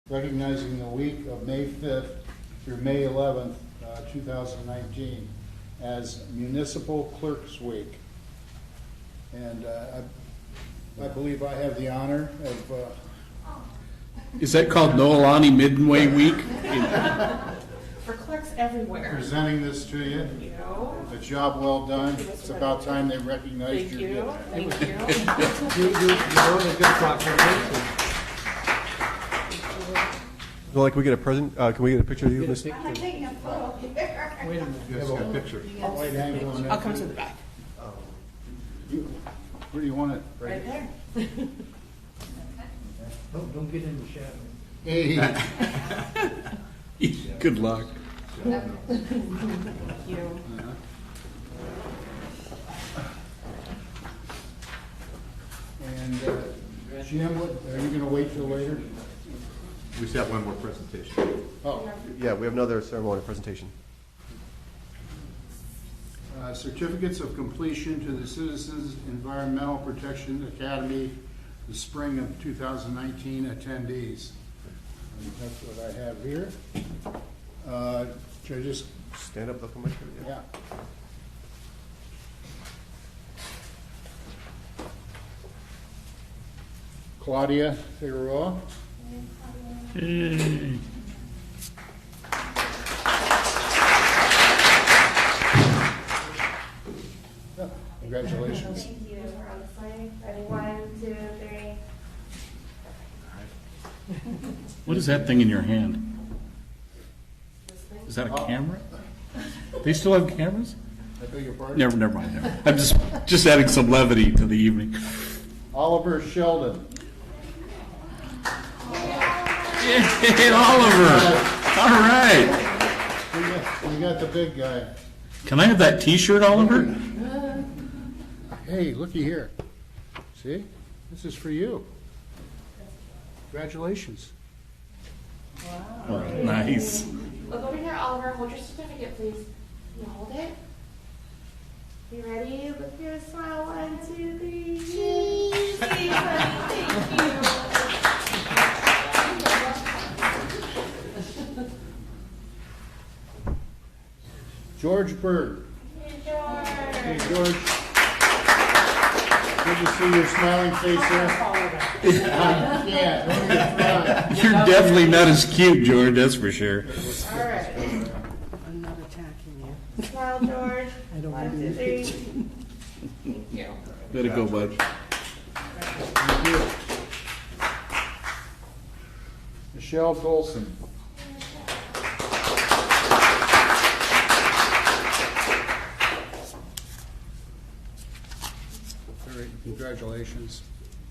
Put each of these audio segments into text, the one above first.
recognizing the week of May 5th through May 11th, 2019 as Municipal Clerks Week. And I believe I have the honor of Is that called Noelani Midway Week? For clerks everywhere. presenting this to you. Thank you. A job well done. It's about time they recognized Thank your you. gift. Thank you. You wrote a good proclamation. So, like, we get a present? Can we get a picture of you, Miss? Wait a minute. You guys got a picture. Right angle on that. I'll come to the back. Where do you want it? Right there. Don't get in the shadow. Hey. Good luck. Thank you. And Jim, are you going to wait till later? We just have one more presentation. Oh, Yeah, we have another ceremony presentation. certificates of completion to the Citizens Environmental Protection Academy, the spring of 2019 attendees. And that's what I have here. Should I just, Stand up, look at my shirt. yeah. Claudia Figueroa. Yeah, congratulations. Thank you. We're on the slide. Ready? 1, 2, 3. What is that thing in your hand? Is that a camera? They still have cameras? I beg your pardon? Never mind. I'm just adding some levity to the evening. Oliver Sheldon. Hey, Oliver! All right. We got the big guy. Can I have that T-shirt, Oliver? Hey, looky here. See? This is for you. Congratulations. Oh, nice. Look over here, Oliver. Hold your certificate, please. You hold it. You ready? Look at your smile. 1, 2, 3. Cheese. Thank you. George Bird. Hey, George. Hey, George. Good to see your smiling face here. Yeah, don't get front. You're definitely not as cute, George, that's for sure. All right. I'm not attacking you. Smile, George. I don't 1, want to 2, be 3. Thank you. Way to go, bud. Thank you. Michelle Golson. All right, congratulations.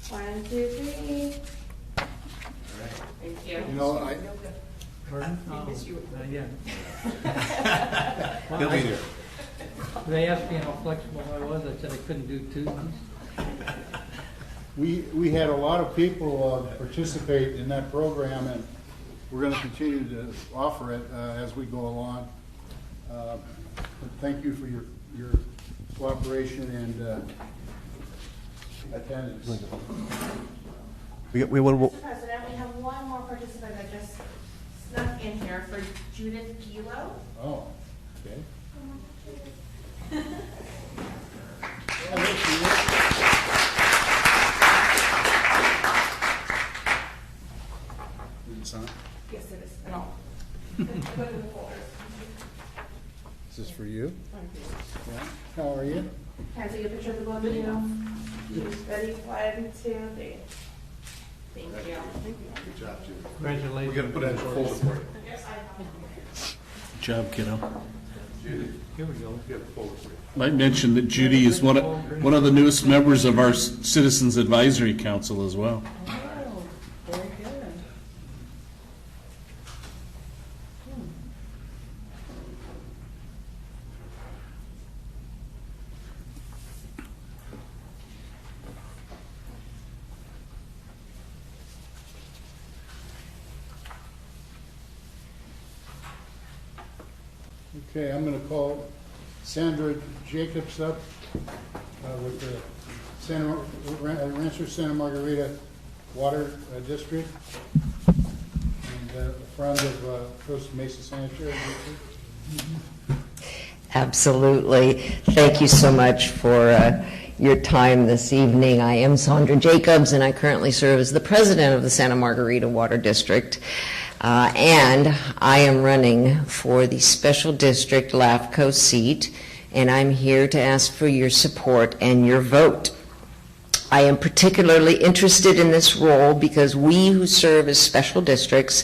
1, 2, 3. Thank you. You know, Pardon? Not yet. He'll be here. They asked me how flexible I was. I said I couldn't do Tuesdays. we had a lot of people participate in that program, and we're going to continue to offer it as we go along. Thank you for your cooperation and attendance. We have one more. Mr. President, we have one more participant that just snuck in here for Judith Gilo. Oh, okay. Yes, it is. And all. Is this for you? Yeah. How are you? Can I take a picture of the both of you? Ready? 1, 2, 3. Thank you. Good job, Jim. Congratulations. We're gonna put it in a folder for you. Good job, kiddo. Judy, Here we go. we have a folder for you. Might mention that Judy is one of the newest members of our Citizens Advisory Council as well. Oh, very good. Okay, I'm going to call Sandra Jacobs up with the Rancho Santa Margarita Water District. a friend of Costa Mesa Sanitary District. Absolutely. Thank you so much for your time this evening. I am Sandra Jacobs, and I currently serve as the president of the Santa Margarita Water District. And I am running for the Special District LAFCO seat, and I'm here to ask for your support and your vote. I am particularly interested in this role because we who serve as special districts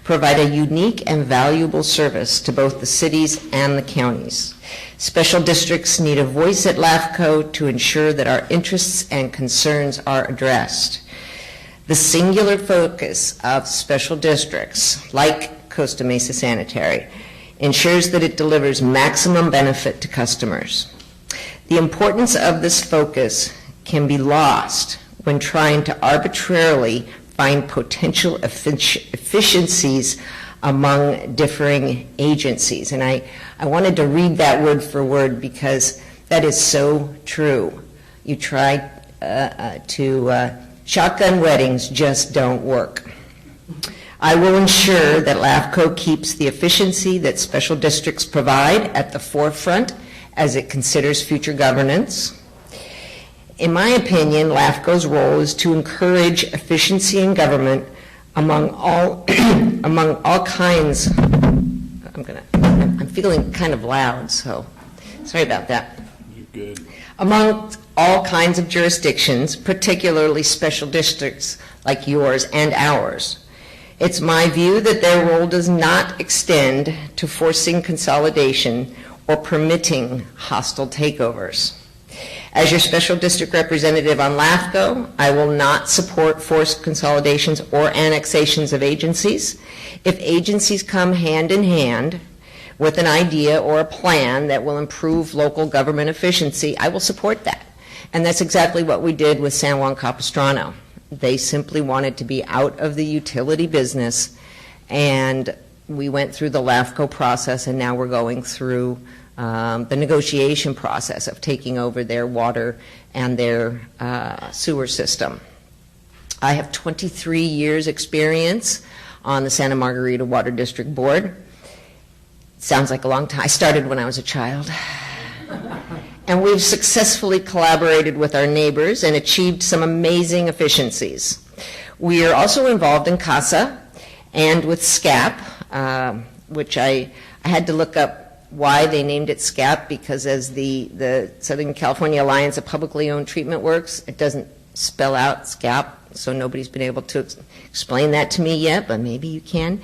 provide a unique and valuable service to both the cities and the counties. Special districts need a voice at LAFCO to ensure that our interests and concerns are addressed. The singular focus of special districts, like Costa Mesa Sanitary, ensures that it delivers maximum benefit to customers. The importance of this focus can be lost when trying to arbitrarily find potential efficiencies among differing agencies. And I wanted to read that word for word because that is so true. You try shotgun weddings just don't work. I will ensure that LAFCO keeps the efficiency that special districts provide at the forefront as it considers future governance. In my opinion, LAFCO's role is to encourage efficiency in government among all kinds. I'm feeling kind of loud, so sorry about that. You're good. Among all kinds of jurisdictions, particularly special districts like yours and ours. It's my view that their role does not extend to forcing consolidation or permitting hostile takeovers. As your special district representative on LAFCO, I will not support forced consolidations or annexations of agencies. If agencies come hand in hand with an idea or a plan that will improve local government efficiency, I will support that. And that's exactly what we did with San Juan Capistrano. They simply wanted to be out of the utility business, and we went through the LAFCO process, and now we're going through the negotiation process of taking over their water and their sewer system. I have 23 years experience on the Santa Margarita Water District Board. Sounds like a long time. I started when I was a child. And we've successfully collaborated with our neighbors and achieved some amazing efficiencies. We are also involved in CASA and with SCAP, which I had to look up why they named it SCAP, because as the Southern California Alliance of Publicly Owned Treatment Works, it doesn't spell out SCAP, so nobody's been able to explain that to me yet, but maybe you can.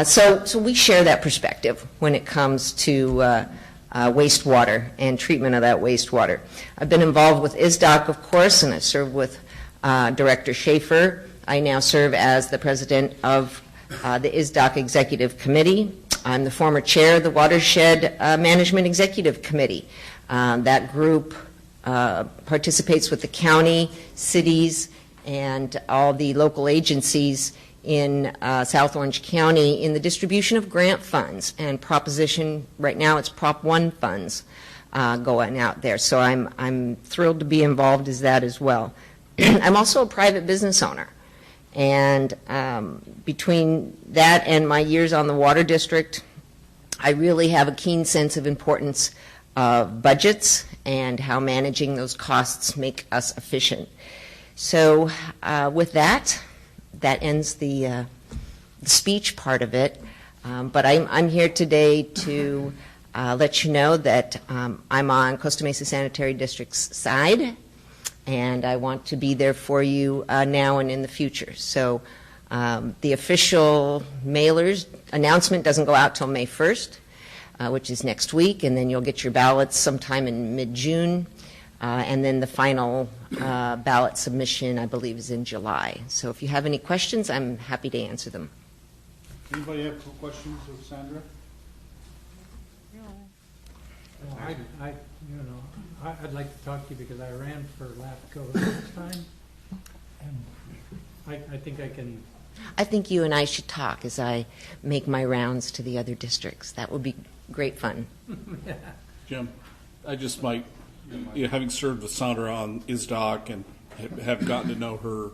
So we share that perspective when it comes to wastewater and treatment of that wastewater. I've been involved with ISDOC, of course, and I served with Director Schaefer. I now serve as the president of the ISDOC Executive Committee. I'm the former chair of the Watershed Management Executive Committee. That group participates with the county, cities, and all the local agencies in South Orange County in the distribution of grant funds and proposition. Right now it's Prop 1 funds going out there. So I'm thrilled to be involved as that as well. I'm also a private business owner. And between that and my years on the Water District, I really have a keen sense of importance of budgets and how managing those costs make us efficient. So with that ends the speech part of it. But I'm here today to let you know that I'm on Costa Mesa Sanitary District's side, and I want to be there for you now and in the future. So the official mailers announcement doesn't go out till May 1st, which is next week, and then you'll get your ballots sometime in mid-June. And then the final ballot submission, I believe, is in July. So if you have any questions, I'm happy to answer them. Anybody have questions of Sandra? I'd like to talk to you because I ran for LAFCO last time, and I think I can. I think you and I should talk as I make my rounds to the other districts. That would be great fun. Jim, I just might, having served with Sandra on ISDOC and have gotten to know her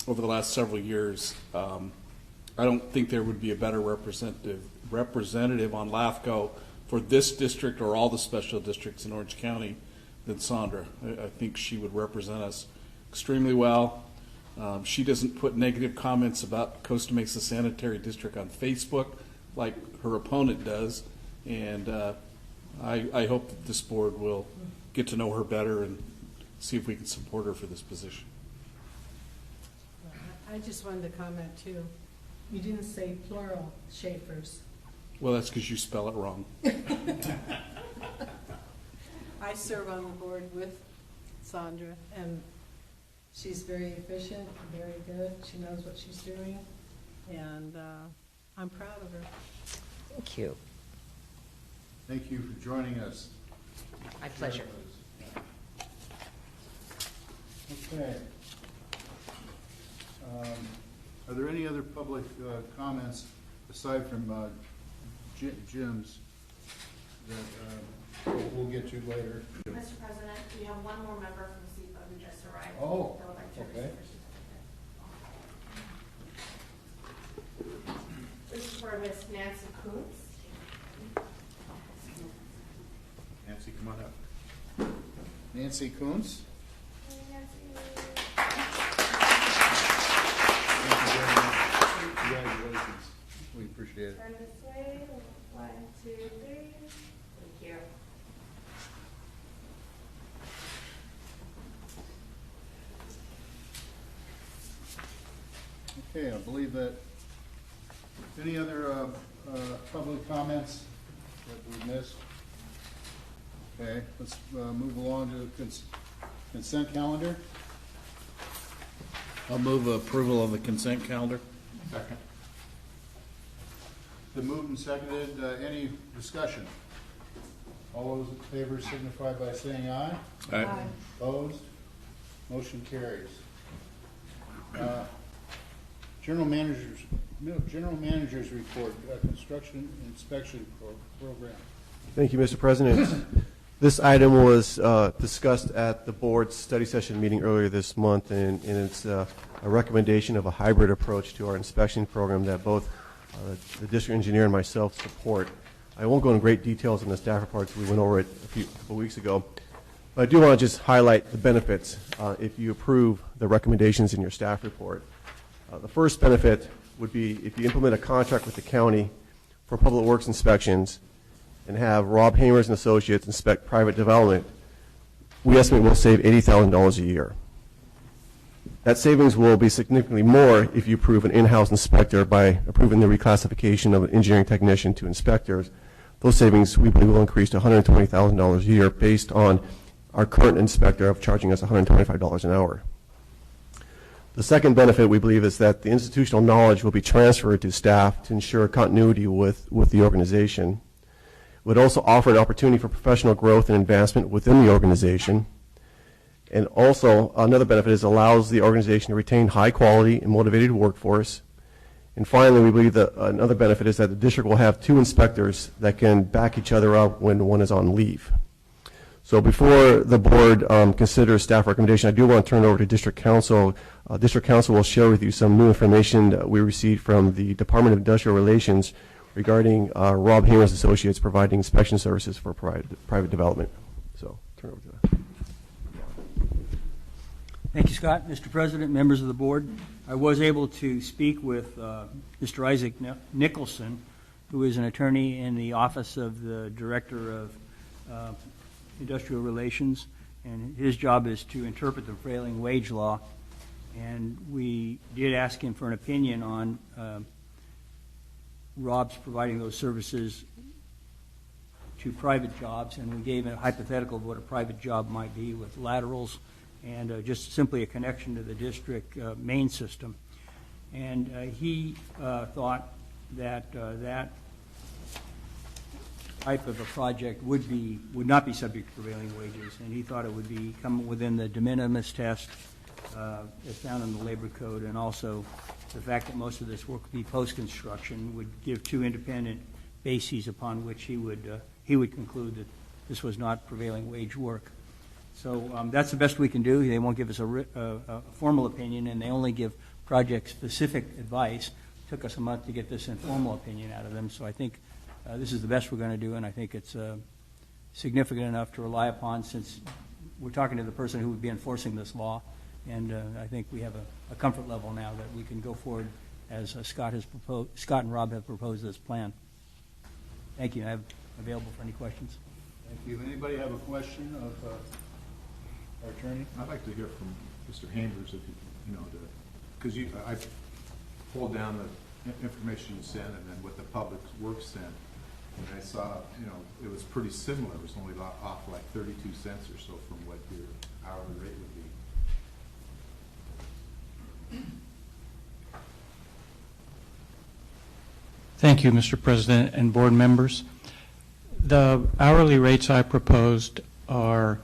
over the last several years, I don't think there would be a better representative on LAFCO for this district or all the special districts in Orange County than Sandra. I think she would represent us extremely well. She doesn't put negative comments about Costa Mesa Sanitary District on Facebook like her opponent does, and I hope that this board will get to know her better and see if we can support her for this position. I just wanted to comment too. You didn't say plural Schaefers. Well, that's because you spell it wrong. I serve on the board with Sandra, and she's very efficient, very good. She knows what she's doing, and I'm proud of her. Thank you. Thank you for joining us. My pleasure. Okay. Are there any other public comments aside from Jim's that we'll get to later? Mr. President, we have one more member from SEPA who just arrived. Oh, That would like to okay. receive her certificate. This is for Miss Nancy Kuntz. Nancy, come on up. Nancy Kuntz. Hey, Nancy. Thank you very much. Congratulations. We appreciate it. Turn this way. 1, 2, 3. Thank you. Okay, I believe that, any other public comments that we missed? Okay, let's move along to the consent calendar. I'll move approval of the consent calendar. Second. The moved and seconded, any discussion? All those in favor signify by saying aye. Aye. Opposed? Motion carries. General Manager's report, construction inspection program. Thank you, Mr. President. This item was discussed at the board's study session meeting earlier this month, and it's a recommendation of a hybrid approach to our inspection program that both the district engineer and myself support. I won't go into great details on the staff reports. We went over it a couple weeks ago. But I do want to just highlight the benefits if you approve the recommendations in your staff report. The first benefit would be if you implement a contract with the county for public works inspections and have Rob Hamers and Associates inspect private development, we estimate we'll save $80,000 a year. That savings will be significantly more if you approve an in-house inspector by approving the reclassification of an engineering technician to inspectors. Those savings, we believe, will increase to $120,000 a year based on our current inspector of charging us $125 an hour. The second benefit, we believe, is that the institutional knowledge will be transferred to staff to ensure continuity with the organization. It would also offer an opportunity for professional growth and advancement within the organization. And also, another benefit is it allows the organization to retain high quality and motivated workforce. And finally, we believe that another benefit is that the district will have 2 inspectors that can back each other up when one is on leave. So before the board considers staff recommendation, I do want to turn it over to District Council. District Council will share with you some new information that we received from the Department of Industrial Relations regarding Rob Hamers Associates providing inspection services for private development. So turn it over to that. Thank you, Scott. Mr. President, members of the board, I was able to speak with Mr. Isaac Nicholson, who is an attorney in the Office of the Director of Industrial Relations, and his job is to interpret the prevailing wage law. And we did ask him for an opinion on Rob's providing those services to private jobs, and we gave a hypothetical of what a private job might be with laterals and just simply a connection to the district main system. And he thought that that type of a project would not be subject to prevailing wages, and he thought it would be come within the de minimis test as found in the labor code, and also the fact that most of this work would be post-construction would give 2 independent bases upon which he would conclude that this was not prevailing wage work. So that's the best we can do. They won't give us a formal opinion, and they only give project-specific advice. took us a month to get this informal opinion out of them. So I think this is the best we're going to do, and I think it's significant enough to rely upon, since we're talking to the person who would be enforcing this law. And I think we have a comfort level now that we can go forward as Scott and Rob have proposed this plan. Thank you. I'm available for any questions. Thank you. Anybody have a question of our attorney? I'd like to hear from Mr. Handlers, if you know, because I pulled down the information you sent and then what the Public Works sent, and I saw, you know, it was pretty similar. It was only off like 32 cents or so from what your hourly rate would be. Thank you, Mr. President and board members. The hourly rates I proposed are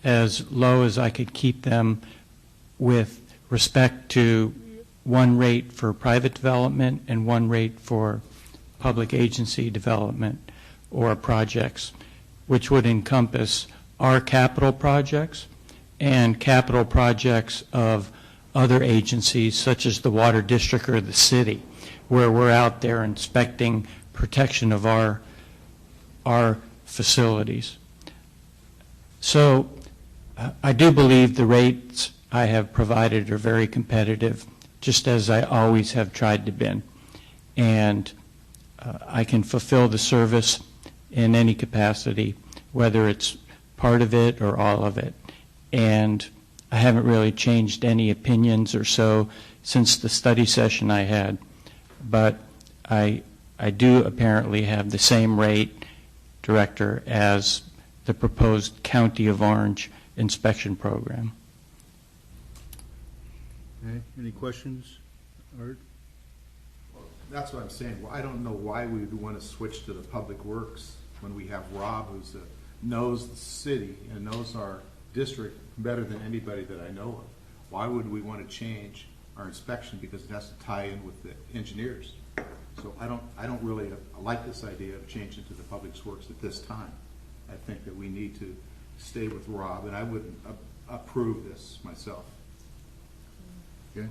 as low as I could keep them with respect to one rate for private development and one rate for public agency development or projects, which would encompass our capital projects and capital projects of other agencies such as the Water District or the city, where we're out there inspecting protection of our facilities. So I do believe the rates I have provided are very competitive, just as I always have tried to be. And I can fulfill the service in any capacity, whether it's part of it or all of it. And I haven't really changed any opinions or so since the study session I had. But I do apparently have the same rate, Director, as the proposed County of Orange inspection program. Okay. Any questions, Art? That's what I'm saying. Well, I don't know why we would want to switch to the Public Works when we have Rob, who's knows the city and knows our district better than anybody that I know of. Why would we want to change our inspection because it has to tie in with the engineers? So I don't really like this idea of changing to the Public Works at this time. I think that we need to stay with Rob, and I wouldn't approve this myself. Okay.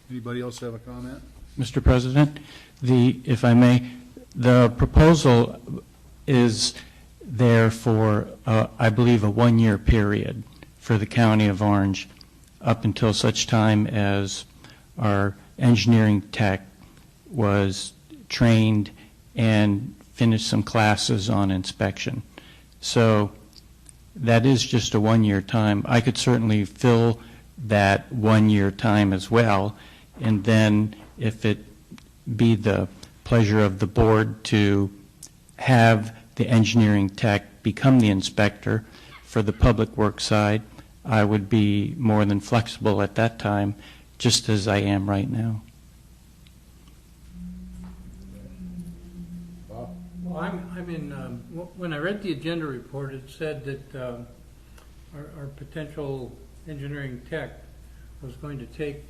Anybody else have a comment? Mr. President, if I may, the proposal is there for, I believe, a one-year period for the County of Orange up until such time as our engineering tech was trained and finished some classes on inspection. So that is just a one-year time. I could certainly fill that one-year time as well, and then if it be the pleasure of the board to have the engineering tech become the inspector for the Public Works side, I would be more than flexible at that time, just as I am right now. Bob? Well, I'm in, when I read the agenda report, it said that our potential engineering tech was going to take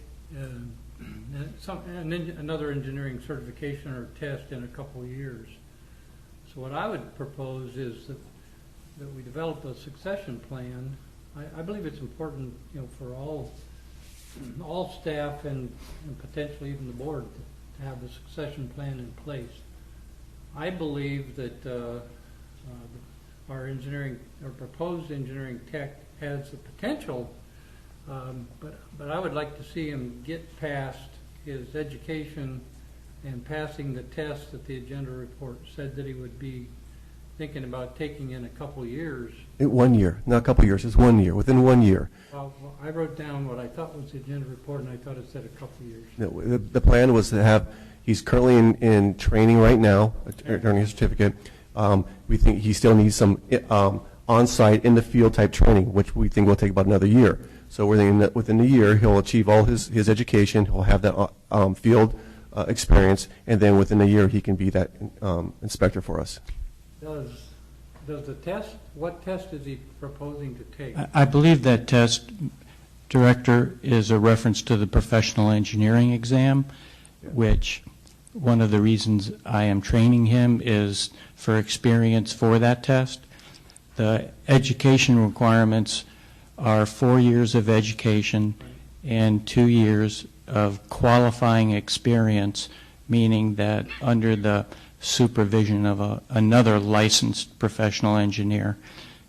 another engineering certification or test in a couple of years. So what I would propose is that we develop a succession plan. I believe it's important, for all staff and potentially even the board to have a succession plan in place. I believe that our proposed engineering tech has the potential, but I would like to see him get past his education and passing the test that the agenda report said that he would be thinking about taking in a couple of years. 1 year, not a couple of years, it's 1 year, within 1 year. Well, I wrote down what I thought was the agenda report, and I thought it said a couple of years. No, the plan was to have, he's currently in training right now, earning his certificate. We think he still needs some on-site, in-the-field type training, which we think will take about another year. So we're thinking that within a year, he'll achieve all his education, he'll have that field experience, and then within a year, he can be that inspector for us. Does the test, what test is he proposing to take? I believe that test, Director, is a reference to the professional engineering exam, which one of the reasons I am training him is for experience for that test. The education requirements are 4 years of education and 2 years of qualifying experience, meaning that under the supervision of another licensed professional engineer.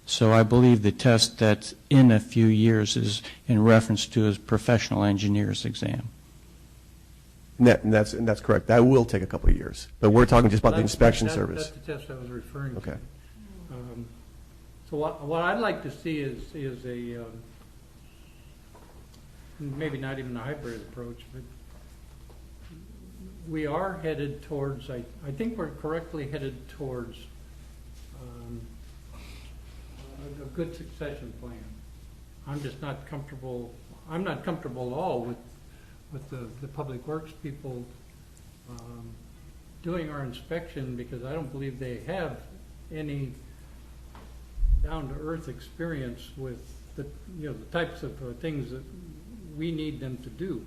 So I believe the test that's in a few years is in reference to his professional engineer's exam. And that's correct. That will take a couple of years. But we're talking just about the inspection service. That's the test I was referring to. Okay. So what I'd like to see is a, maybe not even a hybrid approach, but we are headed towards, I think we're correctly headed towards a good succession plan. I'm just not comfortable, I'm not comfortable at all with the Public Works people doing our inspection, because I don't believe they have any down-to-earth experience with the types of things that we need them to do.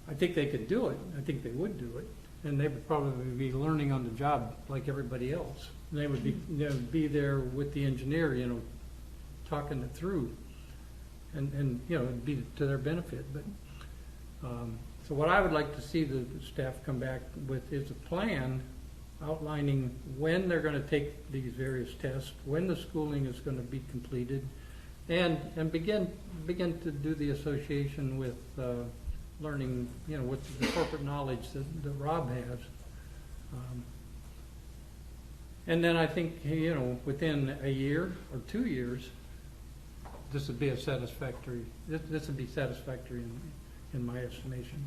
I think they could do it. I think they would do it, and they would probably be learning on the job like everybody else. And they would be there with the engineer, talking it through, and it'd be to their benefit. But so what I would like to see the staff come back with is a plan outlining when they're going to take these various tests, when the schooling is going to be completed, and begin to do the association with learning, with the corporate knowledge that Rob has. And then I think, within a year or 2 years, this would be satisfactory in my estimation.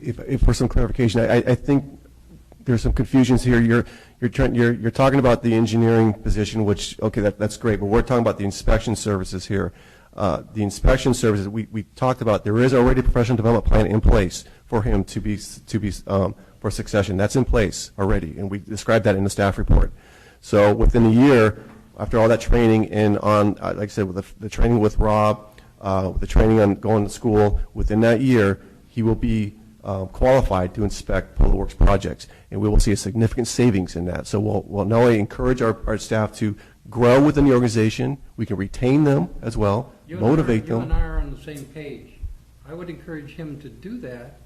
If for some clarification, I think there's some confusions here. You're talking about the engineering position, which, okay, that's great, but we're talking about the inspection services here. The inspection services we talked about, there is already a professional development plan in place for him to be for succession. That's in place already, and we described that in the staff report. So within a year, after all that training and like I said, with the training with Rob, with the training on going to school, within that year, he will be qualified to inspect Public Works projects, and we will see a significant savings in that. So we'll not only encourage our staff to grow within the organization, we can retain them as well, motivate them. You and I are on the same page. I would encourage him to do that,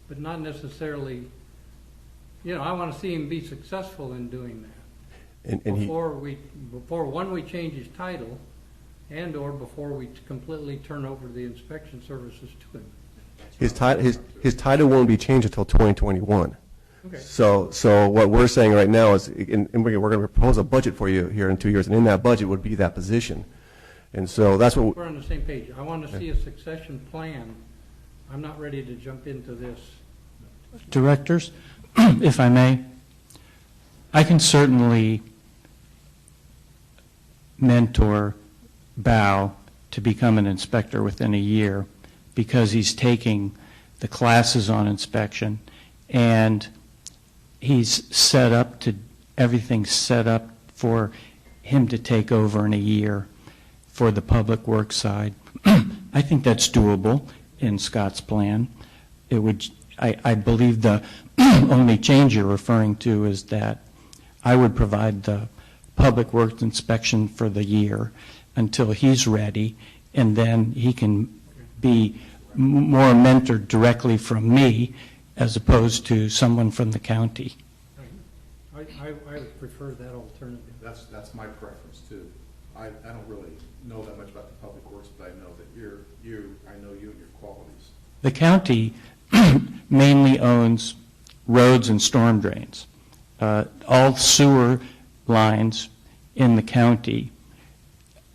but not necessarily, I want to see him be successful in doing that. Before we change his title, and or before we completely turn over the inspection services to him. His title won't be changed until 2021. Okay. So what we're saying right now is, and we're going to propose a budget for you here in 2 years, and in that budget would be that position. And so that's what we're on the same page. I want to see a succession plan. I'm not ready to jump into this. Directors, if I may, I can certainly mentor Bao to become an inspector within a year, because he's taking the classes on inspection, and he's set up to, everything's set up for him to take over in a year for the Public Works side. I think that's doable in Scott's plan. It would, I believe the only change you're referring to is that I would provide the Public Works inspection for the year until he's ready, and then he can be more mentored directly from me as opposed to someone from the county. I would prefer that alternative. That's my preference too. I don't really know that much about the Public Works, but I know that I know you and your qualities. The county mainly owns roads and storm drains. All sewer lines in the county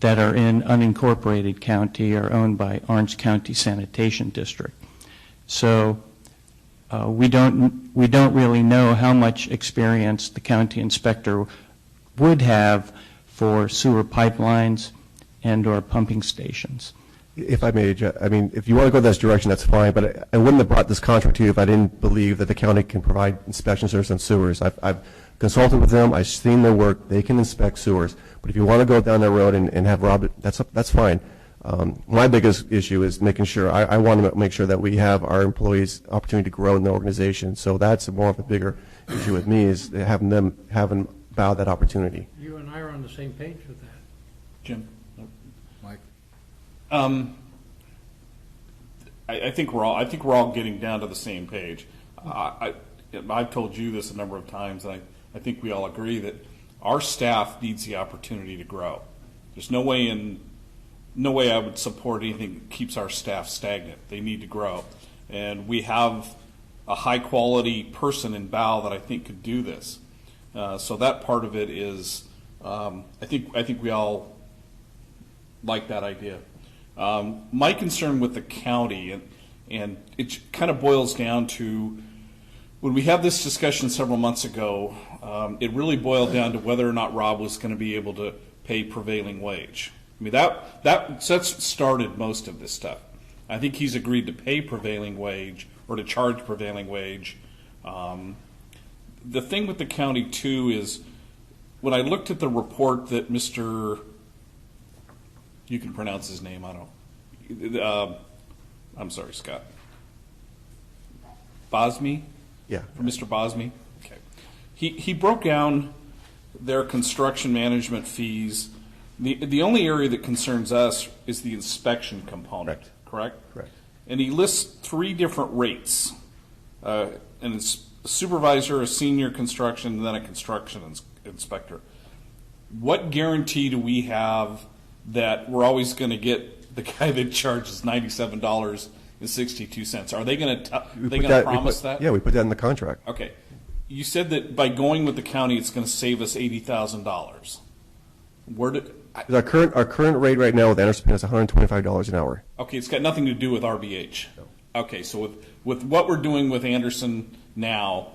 that are in unincorporated county are owned by Orange County Sanitation District. So we don't really know how much experience the county inspector would have for sewer pipelines and or pumping stations. If I may, I mean, if you want to go this direction, that's fine, but I wouldn't have brought this contract to you if I didn't believe that the county can provide inspection service on sewers. I've consulted with them, I've seen their work, they can inspect sewers. But if you want to go down that road and have Rob, that's fine. My biggest issue is making sure, I want to make sure that we have our employees opportunity to grow in the organization. So that's more of a bigger issue with me, is having Bao that opportunity. You and I are on the same page with that. Jim? Mike? I think we're all getting down to the same page. I've told you this a number of times, and I think we all agree that our staff needs the opportunity to grow. There's no way I would support anything that keeps our staff stagnant. They need to grow, and we have a high quality person in Bow that I think could do this. So that part of it is, I think we all like that idea. My concern with the county, and it kind of boils down to, when we had this discussion several months ago, it really boiled down to whether or not Rob was going to be able to pay prevailing wage. I mean, that's started most of this stuff. I think he's agreed to pay prevailing wage, or to charge prevailing wage. The thing with the county too is, when I looked at the report that Mr. You can pronounce his name, I don't. I'm sorry, Scott. Bosme? Yeah. Mr. Bosme? Okay. He broke down their construction management fees. The only area that concerns us is the inspection component, correct? Correct. And he lists 3 different rates. And it's a supervisor, a senior construction, and then a construction inspector. What guarantee do we have that we're always going to get the guy that charges $97.62? Are they going to promise that? Yeah, we put that in the contract. Okay. You said that by going with the county, it's going to save us $80,000. Our current rate right now with Anderson is $125 an hour. Okay, it's got nothing to do with RBH. No. Okay, so with what we're doing with Anderson now,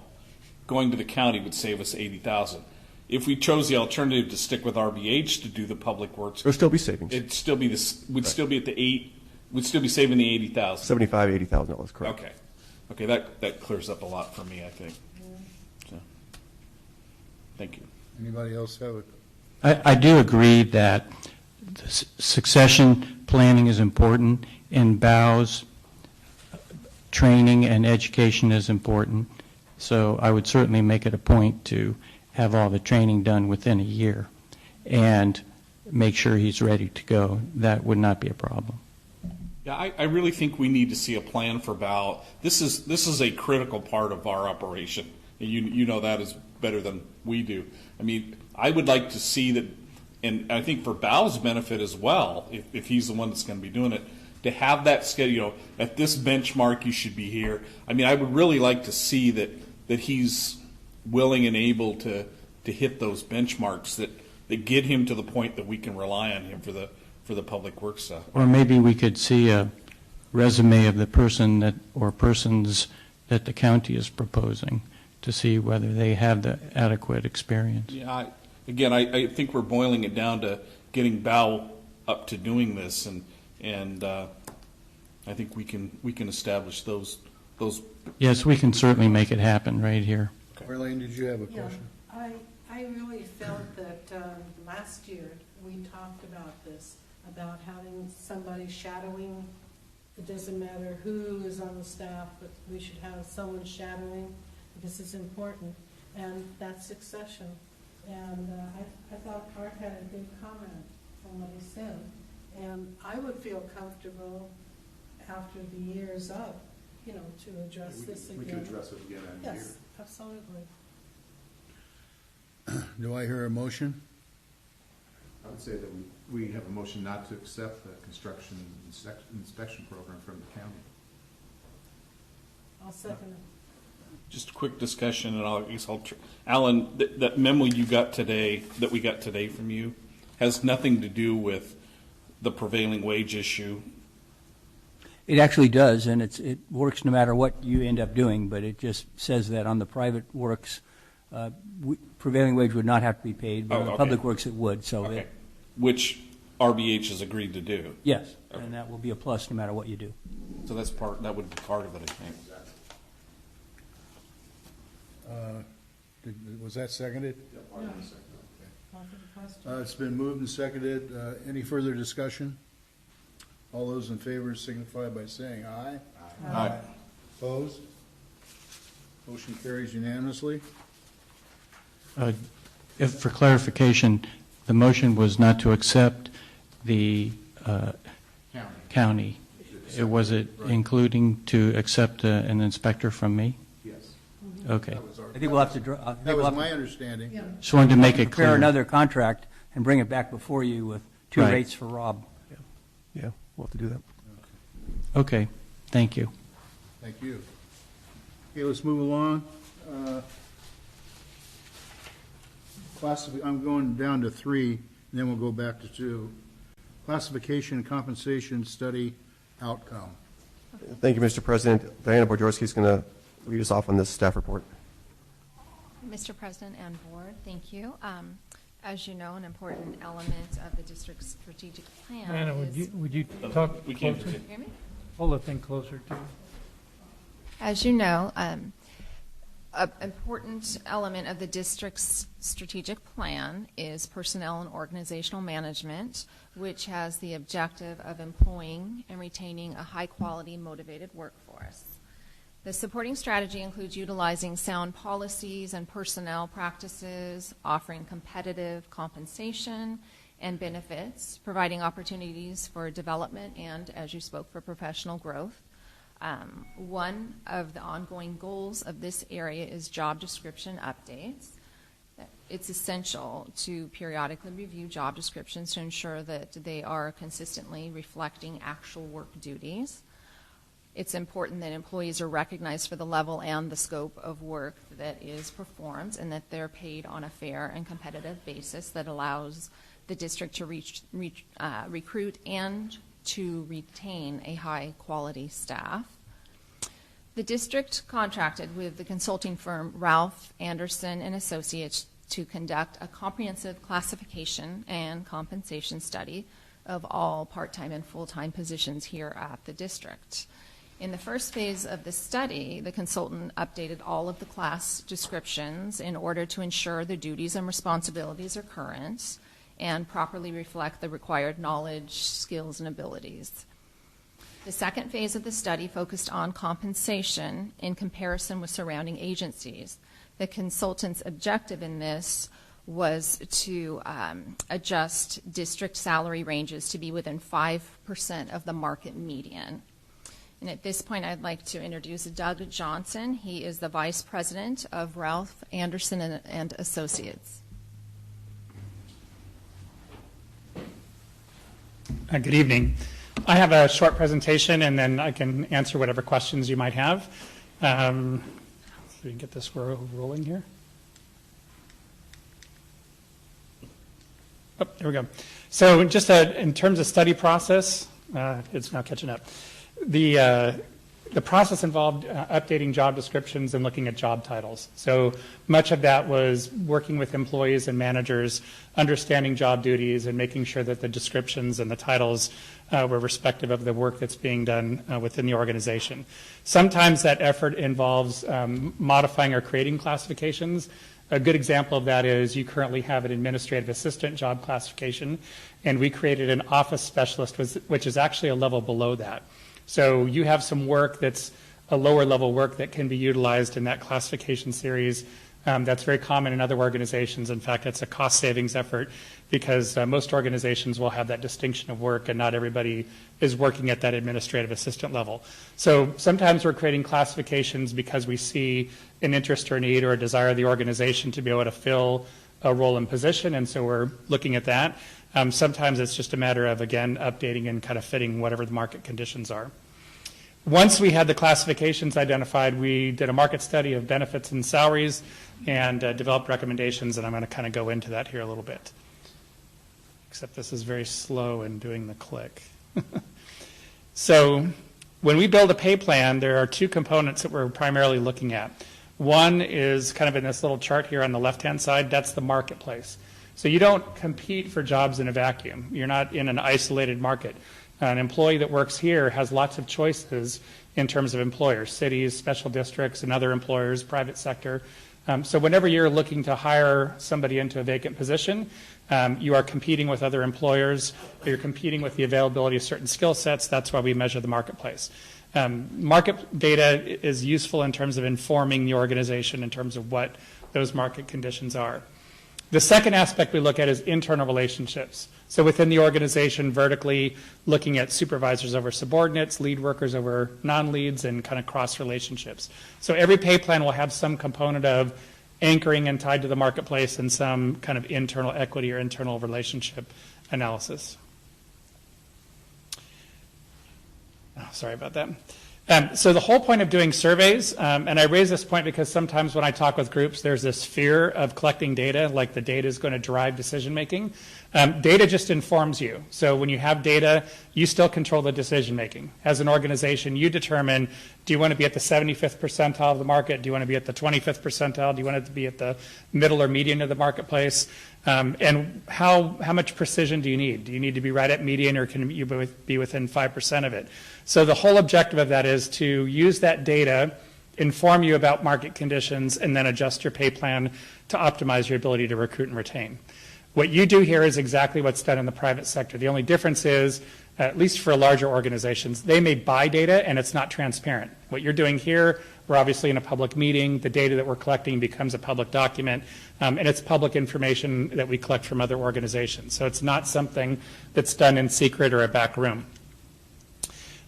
going to the county would save us $80,000. If we chose the alternative to stick with RBH to do the public works, there'll still be savings. It'd still be we'd still be at the we'd still be saving the $80,000. $80,000, correct. Okay, that clears up a lot for me, I think. So, thank you. Anybody else have a? I do agree that the succession planning is important, and BOW's training and education is important. So I would certainly make it a point to have all the training done within a year and make sure he's ready to go. That would not be a problem. Yeah, I really think we need to see a plan for BOW. This is a critical part of our operation. You know that is better than we do. I mean, I would like to see that, and I think for BOW's benefit as well, if he's the one that's going to be doing it, to have that schedule, at this benchmark you should be here. I mean, I would really like to see that he's willing and able to hit those benchmarks that get him to the point that we can rely on him for the public works stuff. Or maybe we could see a resume of the person or persons that the county is proposing to see whether they have the adequate experience. Yeah, I think we're boiling it down to getting BOW up to doing this, and I think we can establish those. Yes, we can certainly make it happen right here. Arlene, did you have a question? I really felt that last year we talked about this, about having somebody shadowing. It doesn't matter who is on the staff, but we should have someone shadowing. This is important, and that's succession. And I thought Art had a good comment on what he said, and I would feel comfortable after the year's up, to address this again. We could address it again in a year. Yes, absolutely. Do I hear a motion? I would say that we have a motion not to accept the construction inspection program from the county. I'll second it. Just a quick discussion, and Alan, that memo you got today, that we got today from you, has nothing to do with the prevailing wage issue. It actually does, and it works no matter what you end up doing, but it just says that on the private works, prevailing wage would not have to be paid, but on the public works it would. So okay. Which RBH has agreed to do. Yes, okay. And that will be a plus no matter what you do. So that would be part of it, I think. Was that seconded? Yeah, part of the second. Okay. It's been moved and seconded. Any further discussion? All those in favor signify by saying aye. Aye. Opposed? Motion carries unanimously. For clarification, the motion was not to accept the county. Was it including to accept an inspector from me? Yes. Okay. I think we'll have to, That was my understanding. Just wanted to make it prepare clear. another contract and bring it back before you with two Right. rates for Rob. Yeah, we'll have to do that. Okay, thank you. Thank you. Okay, let's move along. I'm going down to 3, and then we'll go back to 2. Classification and compensation study outcome. Thank you, Mr. President. Diana Borjorski is going to lead us off on this staff report. Mr. President and Board, thank you. As you know, an important element of the district's strategic plan Anna, is... would you talk We can't closer? Hear me? Hold the thing closer to you. As you know, an important element of the district's strategic plan is personnel and organizational management, which has the objective of employing and retaining a high-quality, motivated workforce. The supporting strategy includes utilizing sound policies and personnel practices, offering competitive compensation and benefits, providing opportunities for development and, as you spoke, for professional growth. One of the ongoing goals of this area is job description updates. It's essential to periodically review job descriptions to ensure that they are consistently reflecting actual work duties. It's important that employees are recognized for the level and the scope of work that is performed and that they're paid on a fair and competitive basis that allows the district to recruit and to retain a high-quality staff. The district contracted with the consulting firm Ralph Anderson and Associates to conduct a comprehensive classification and compensation study of all part-time and full-time positions here at the district. In the first phase of the study, the consultant updated all of the class descriptions in order to ensure the duties and responsibilities are current and properly reflect the required knowledge, skills, and abilities. The second phase of the study focused on compensation in comparison with surrounding agencies. The consultant's objective in this was to adjust district salary ranges to be within 5% of the market median. And at this point, I'd like to introduce Doug Johnson. He is the Vice President of Ralph Anderson and Associates. Good evening. I have a short presentation, and then I can answer whatever questions you might have. So we can get this rolling here. Oh, there we go. So just in terms of study process, it's now catching up. The process involved updating job descriptions and looking at job titles. So much of that was working with employees and managers, understanding job duties and making sure that the descriptions and the titles were respective of the work that's being done within the organization. Sometimes that effort involves modifying or creating classifications. A good example of that is you currently have an administrative assistant job classification, and we created an office specialist, which is actually a level below that. So you have some work that's a lower level work that can be utilized in that classification series. That's very common in other organizations. In fact, it's a cost savings effort because most organizations will have that distinction of work and not everybody is working at that administrative assistant level. So sometimes we're creating classifications because we see an interest or need or a desire of the organization to be able to fill a role and position, and so we're looking at that. Sometimes it's just a matter of, again, updating and kind of fitting whatever the market conditions are. Once we had the classifications identified, we did a market study of benefits and salaries and developed recommendations, and I'm going to kind of go into that here a little bit. Except this is very slow in doing the click. So when we build a pay plan, there are two components that we're primarily looking at. One is kind of in this little chart here on the left-hand side. That's the marketplace. So you don't compete for jobs in a vacuum. You're not in an isolated market. An employee that works here has lots of choices in terms of employers, cities, special districts, and other employers, private sector. So whenever you're looking to hire somebody into a vacant position, you are competing with other employers. You're competing with the availability of certain skill sets. That's why we measure the marketplace. Market data is useful in terms of informing the organization in terms of what those market conditions are. The second aspect we look at is internal relationships. So within the organization, vertically, looking at supervisors over subordinates, lead workers over non-leads, and kind of cross relationships. So every pay plan will have some component of anchoring and tied to the marketplace and some kind of internal equity or internal relationship analysis. Oh, sorry about that. So the whole point of doing surveys, and I raise this point because sometimes when I talk with groups, there's this fear of collecting data, like the data is going to drive decision making. Data just informs you. So when you have data, you still control the decision making. As an organization, you determine, do you want to be at the 75th percentile of the market? Do you want to be at the 25th percentile? Do you want it to be at the middle or median of the marketplace? And how much precision do you need? Do you need to be right at median, or can you be within 5% of it? So the whole objective of that is to use that data, inform you about market conditions, and then adjust your pay plan to optimize your ability to recruit and retain. What you do here is exactly what's done in the private sector. The only difference is, at least for larger organizations, they may buy data and it's not transparent. What you're doing here, we're obviously in a public meeting. The data that we're collecting becomes a public document, and it's public information that we collect from other organizations. So it's not something that's done in secret or a back room.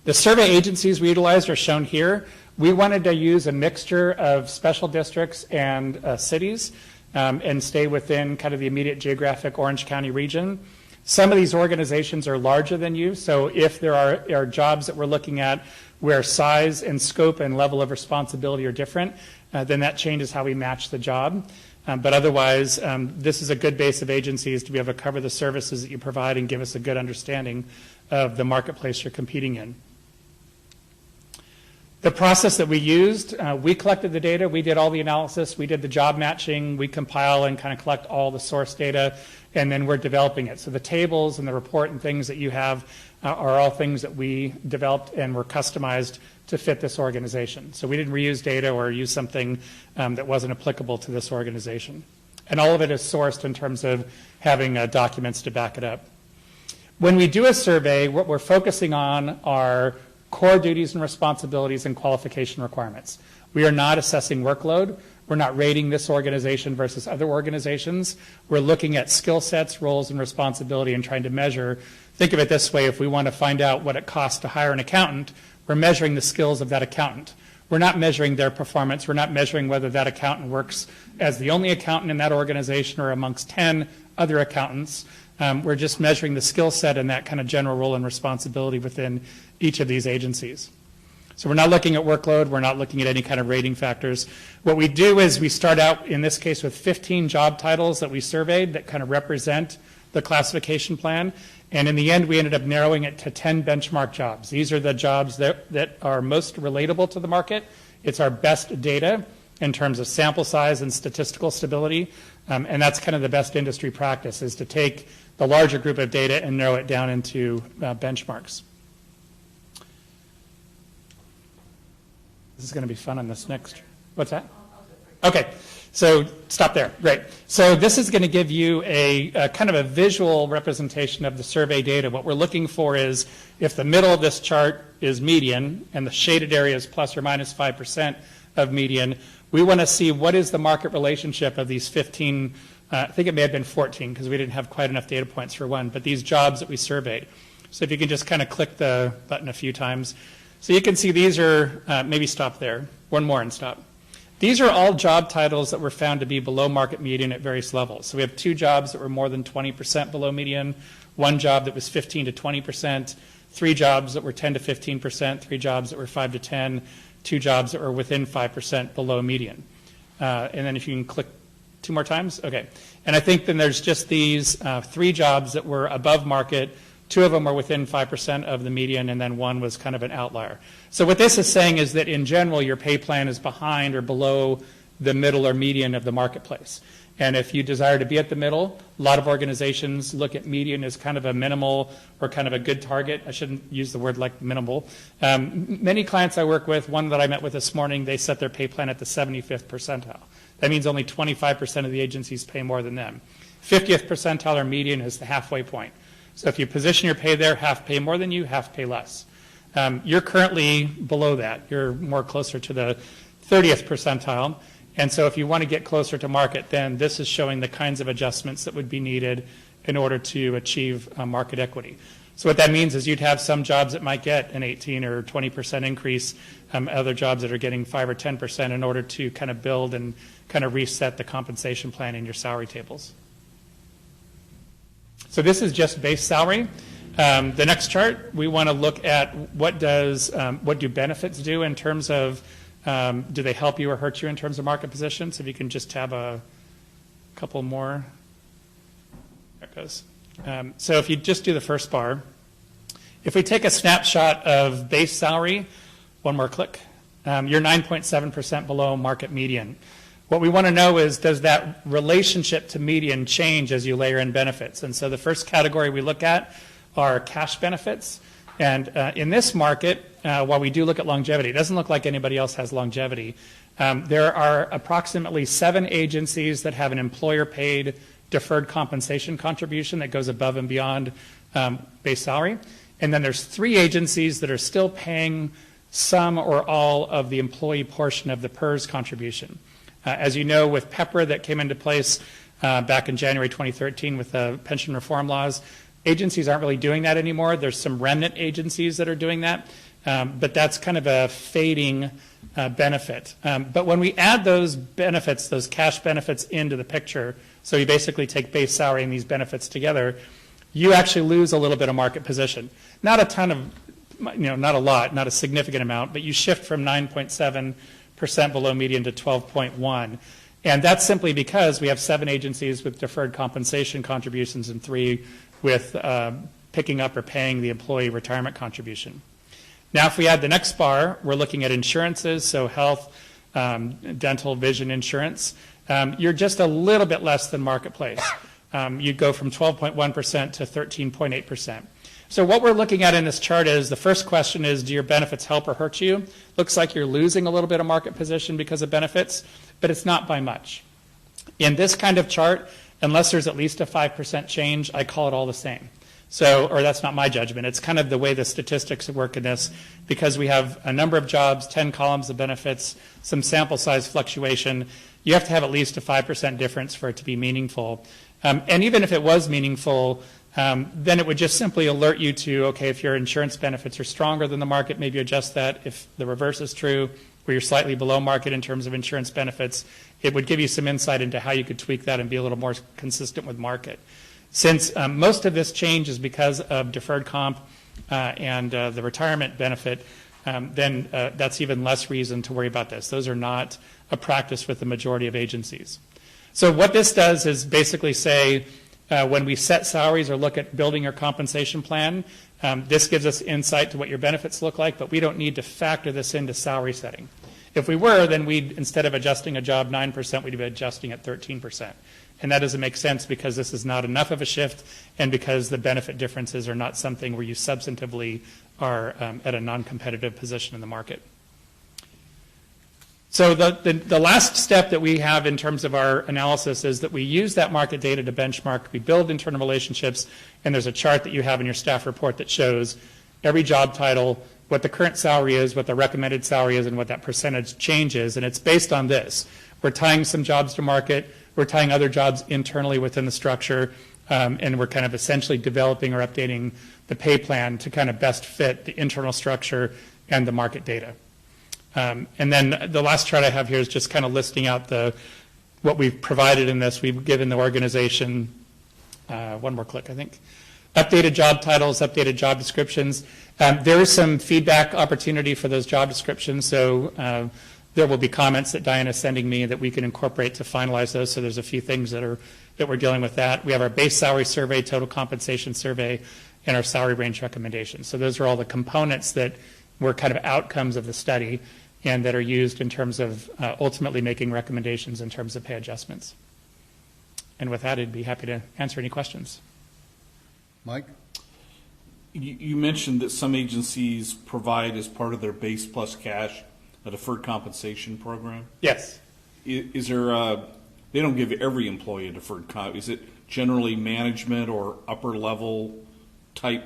The survey agencies we utilized are shown here. We wanted to use a mixture of special districts and cities and stay within kind of the immediate geographic Orange County region. Some of these organizations are larger than you, so if there are jobs that we're looking at where size and scope and level of responsibility are different, then that changes how we match the job. But otherwise, this is a good base of agencies to be able to cover the services that you provide and give us a good understanding of the marketplace you're competing in. The process that we used, we collected the data, we did all the analysis, we did the job matching, we compile and kind of collect all the source data, and then we're developing it. So the tables and the report and things that you have are all things that we developed and were customized to fit this organization. So we didn't reuse data or use something that wasn't applicable to this organization. And all of it is sourced in terms of having documents to back it up. When we do a survey, what we're focusing on are core duties and responsibilities and qualification requirements. We are not assessing workload. We're not rating this organization versus other organizations. We're looking at skill sets, roles, and responsibility and trying to measure. Think of it this way: if we want to find out what it costs to hire an accountant, we're measuring the skills of that accountant. We're not measuring their performance. We're not measuring whether that accountant works as the only accountant in that organization or amongst 10 other accountants. We're just measuring the skill set and that kind of general role and responsibility within each of these agencies. So we're not looking at workload. We're not looking at any kind of rating factors. What we do is we start out, in this case, with 15 job titles that we surveyed that kind of represent the classification plan. And in the end, we ended up narrowing it to 10 benchmark jobs. These are the jobs that are most relatable to the market. It's our best data in terms of sample size and statistical stability. And that's kind of the best industry practice, is to take the larger group of data and narrow it down into benchmarks. This is going to be fun on this next. What's that? Okay, so stop there. Great. So this is going to give you a kind of a visual representation of the survey data. What we're looking for is, if the middle of this chart is median and the shaded area is plus or minus 5% of median, we want to see what is the market relationship of these 15, I think it may have been 14 because we didn't have quite enough data points for one, but these jobs that we surveyed. So if you can just kind of click the button a few times. So you can see these are, maybe stop there, one more and stop. These are all job titles that were found to be below market median at various levels. So we have 2 jobs that were more than 20% below median, 1 job that was 15 to 20%, 3 jobs that were 10 to 15%, 3 jobs that were 5 to 10, 2 jobs that were within 5% below median. And then if you can click 2 more times, okay. And I think then there's just these 3 jobs that were above market. 2 of them were within 5% of the median, and then 1 was kind of an outlier. So what this is saying is that in general, your pay plan is behind or below the middle or median of the marketplace. And if you desire to be at the middle, a lot of organizations look at median as kind of a minimal or kind of a good target. I shouldn't use the word like minimal. Many clients I work with, one that I met with this morning, they set their pay plan at the 75th percentile. That means only 25% of the agencies pay more than them. 50th percentile or median is the halfway point. So if you position your pay there, half pay more than you, half pay less. You're currently below that. You're more closer to the 30th percentile. And so if you want to get closer to market, then this is showing the kinds of adjustments that would be needed in order to achieve market equity. So what that means is you'd have some jobs that might get an 18 or 20% increase, other jobs that are getting 5 or 10% in order to kind of build and kind of reset the compensation plan in your salary tables. So this is just base salary. The next chart, we want to look at what do benefits do in terms of, do they help you or hurt you in terms of market position? So if you can just tab a couple more. There it goes. So if you just do the first bar, if we take a snapshot of base salary, one more click, you're 9.7% below market median. What we want to know is, does that relationship to median change as you layer in benefits? And so the first category we look at are cash benefits. And in this market, while we do look at longevity, it doesn't look like anybody else has longevity. There are approximately 7 agencies that have an employer-paid deferred compensation contribution that goes above and beyond base salary. And then there's 3 agencies that are still paying some or all of the employee portion of the PERS contribution. As you know, with PEPRA that came into place back in January 2013 with the pension reform laws, agencies aren't really doing that anymore. There's some remnant agencies that are doing that, but that's kind of a fading benefit. But when we add those benefits, those cash benefits into the picture, so you basically take base salary and these benefits together, you actually lose a little bit of market position. Not a ton of, not a lot, not a significant amount, but you shift from 9.7% below median to 12.1. And that's simply because we have 7 agencies with deferred compensation contributions and 3 with picking up or paying the employee retirement contribution. Now, if we add the next bar, we're looking at insurances, so health, dental, vision insurance. You're just a little bit less than marketplace. You'd go from 12.1% to 13.8%. So what we're looking at in this chart is, the first question is, do your benefits help or hurt you? Looks like you're losing a little bit of market position because of benefits, but it's not by much. In this kind of chart, unless there's at least a 5% change, I call it all the same. So, or that's not my judgment. It's kind of the way the statistics work in this, because we have a number of jobs, 10 columns of benefits, some sample size fluctuation. You have to have at least a 5% difference for it to be meaningful. And even if it was meaningful, then it would just simply alert you to, okay, if your insurance benefits are stronger than the market, maybe adjust that. If the reverse is true, where you're slightly below market in terms of insurance benefits, it would give you some insight into how you could tweak that and be a little more consistent with market. Since most of this change is because of deferred comp and the retirement benefit, then that's even less reason to worry about this. Those are not a practice with the majority of agencies. So what this does is basically say, when we set salaries or look at building your compensation plan, this gives us insight to what your benefits look like, but we don't need to factor this into salary setting. If we were, then we'd, instead of adjusting a job 9%, we'd be adjusting at 13%. And that doesn't make sense because this is not enough of a shift and because the benefit differences are not something where you substantively are at a non-competitive position in the market. So the last step that we have in terms of our analysis is that we use that market data to benchmark, we build internal relationships, and there's a chart that you have in your staff report that shows every job title, what the current salary is, what the recommended salary is, and what that percentage change is, and it's based on this. We're tying some jobs to market, we're tying other jobs internally within the structure, and we're kind of essentially developing or updating the pay plan to kind of best fit the internal structure and the market data. And then the last chart I have here is just kind of listing out what we've provided in this. We've given the organization, one more click, I think, updated job titles, updated job descriptions. There is some feedback opportunity for those job descriptions, so there will be comments that Diana's sending me that we can incorporate to finalize those. So there's a few things that we're dealing with that. We have our base salary survey, total compensation survey, and our salary range recommendations. So those are all the components that were kind of outcomes of the study and that are used in terms of ultimately making recommendations in terms of pay adjustments. And with that, I'd be happy to answer any questions. Mike? You mentioned that some agencies provide as part of their base plus cash a deferred compensation program. Yes. Is there they don't give every employee a deferred comp. Is it generally management or upper level type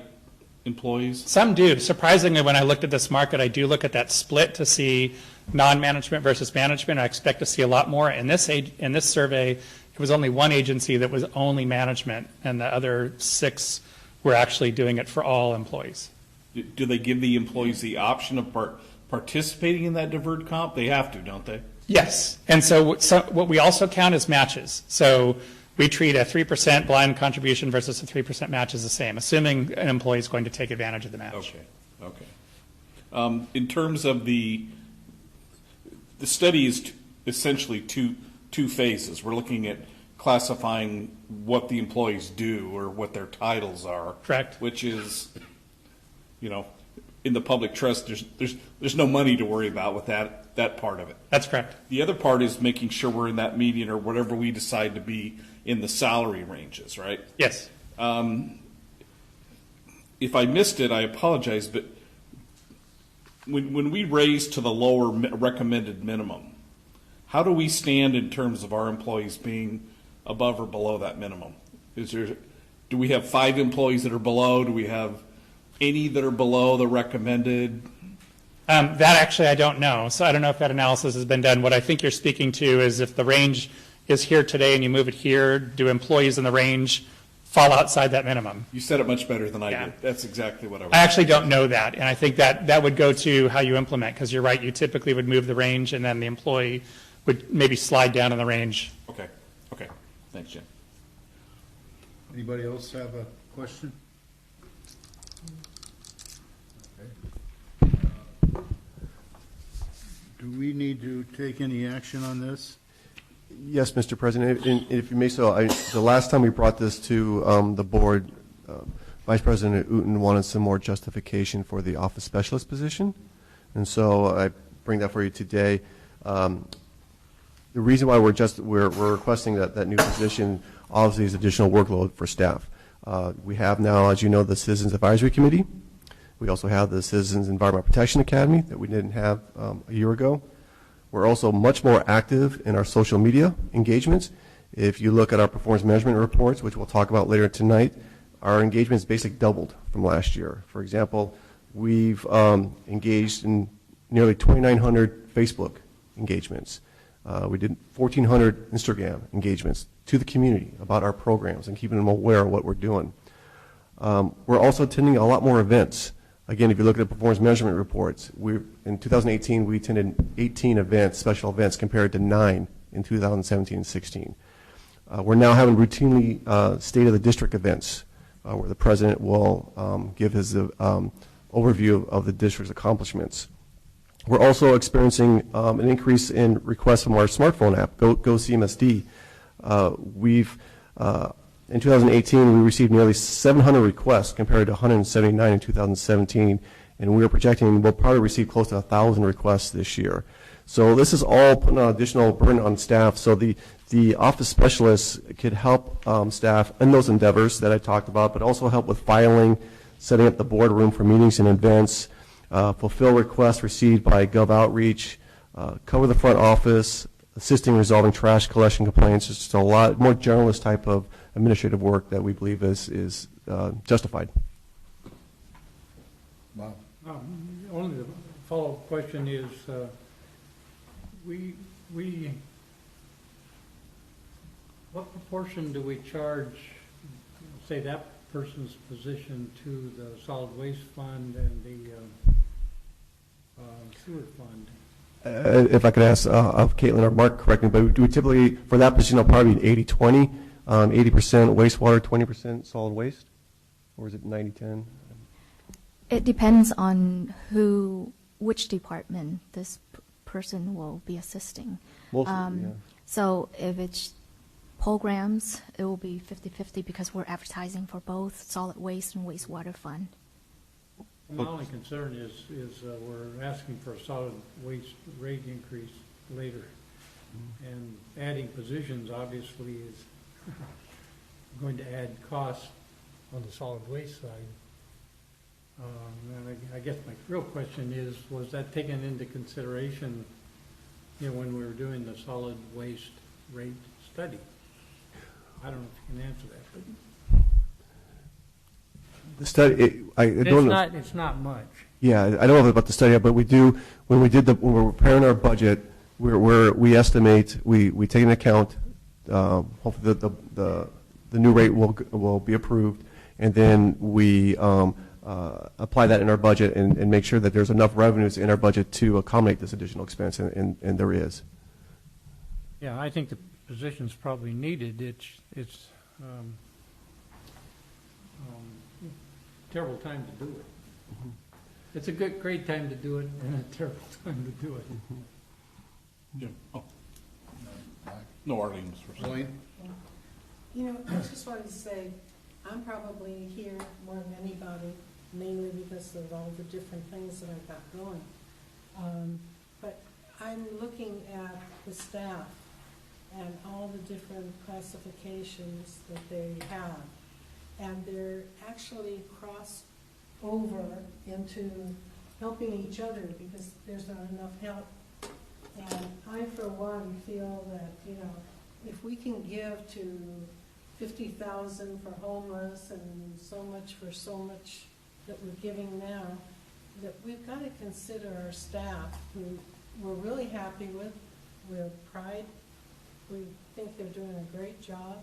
employees? Some do. Surprisingly, when I looked at this market, I do look at that split to see non-management versus management. I expect to see a lot more. In this survey, it was only one agency that was only management, and the other 6 were actually doing it for all employees. Do they give the employees the option of participating in that deferred comp? They have to, don't they? Yes. And so what we also count is matches. So we treat a 3% blind contribution versus a 3% match as the same, assuming an employee is going to take advantage of the match. Okay. In terms of the study is essentially two phases. We're looking at classifying what the employees do or what their titles are. Correct. Which is, in the public trust, there's no money to worry about with that part of it. That's correct. The other part is making sure we're in that median or whatever we decide to be in the salary ranges, right? Yes. If I missed it, I apologize, but when we raise to the lower recommended minimum, how do we stand in terms of our employees being above or below that minimum? Do we have 5 employees that are below? Do we have any that are below the recommended? That actually I don't know. So I don't know if that analysis has been done. What I think you're speaking to is if the range is here today and you move it here, do employees in the range fall outside that minimum? You said it much better than I did. That's exactly what I was. I actually don't know that, and I think that would go to how you implement, because you're right, you typically would move the range and then the employee would maybe slide down in the range. Okay. Thanks, Jim. Anybody else have a question? Okay. Do we need to take any action on this? Yes, Mr. President, and if you may so, the last time we brought this to the board, Vice President Uten wanted some more justification for the office specialist position, and so I bring that for you today. The reason why we're requesting that new position obviously is additional workload for staff. We have now, as you know, the Citizens Advisory Committee. We also have the Citizens Environmental Protection Academy that we didn't have a year ago. We're also much more active in our social media engagements. If you look at our performance management reports, which we'll talk about later tonight, our engagement is basically doubled from last year. For example, we've engaged in nearly 2,900 Facebook engagements. We did 1,400 Instagram engagements to the community about our programs and keeping them aware of what we're doing. We're also attending a lot more events. Again, if you look at the performance measurement reports, in 2018 we attended 18 events, special events, compared to 9 in 2017 and 16. We're now having routinely State of the District events where the President will give his overview of the district's accomplishments. We're also experiencing an increase in requests from our smartphone app, GoCMSD. In 2018, we received nearly 700 requests compared to 179 in 2017, and we are projecting we'll probably receive close to 1,000 requests this year. So this is all putting an additional burden on staff. So the office specialists could help staff in those endeavors that I talked about, but also help with filing, setting up the boardroom for meetings and events, fulfill requests received by Gov Outreach, cover the front office, assisting resolving trash collection complaints. It's just a lot more generalist type of administrative work that we believe is justified. Wow. Only the follow-up question is, what proportion do we charge, say, that person's position to the solid waste fund and the sewer fund? If I could ask Caitlin or Mark, correct me, but we typically, for that position, it'll probably be 80-20, 80% wastewater, 20% solid waste? Or is it 90-10? It depends on which department this person will be assisting. Mostly, yeah. So if it's programs, it will be 50-50 because we're advertising for both solid waste and wastewater fund. My only concern is we're asking for a solid waste rate increase later. And adding positions obviously is going to add costs on the solid waste side. And I guess my real question is, was that taken into consideration, when we were doing the solid waste rate study? I don't know if you can answer that, but. The study, I don't know. It's not much. Yeah, I don't know about the study, but we do, when we're preparing our budget, we estimate, we take into account, hopefully the new rate will be approved, and then we apply that in our budget and make sure that there's enough revenues in our budget to accommodate this additional expense, and there is. Yeah, I think the position's probably needed. It's terrible time to do it. It's a great time to do it, and a terrible time to do it. Jim? Oh. No, Arlene's first. Elaine? You know, I just wanted to say, I'm probably here more than anybody, mainly because of all the different things that I've got going. But I'm looking at the staff and all the different classifications that they have. And they're actually crossed over into helping each other because there's not enough help. And I, for one, feel that, you know, if we can give to 50,000 for homeless and so much for so much that we're giving now, that we've got to consider our staff, who we're really happy with. We have pride. We think they're doing a great job.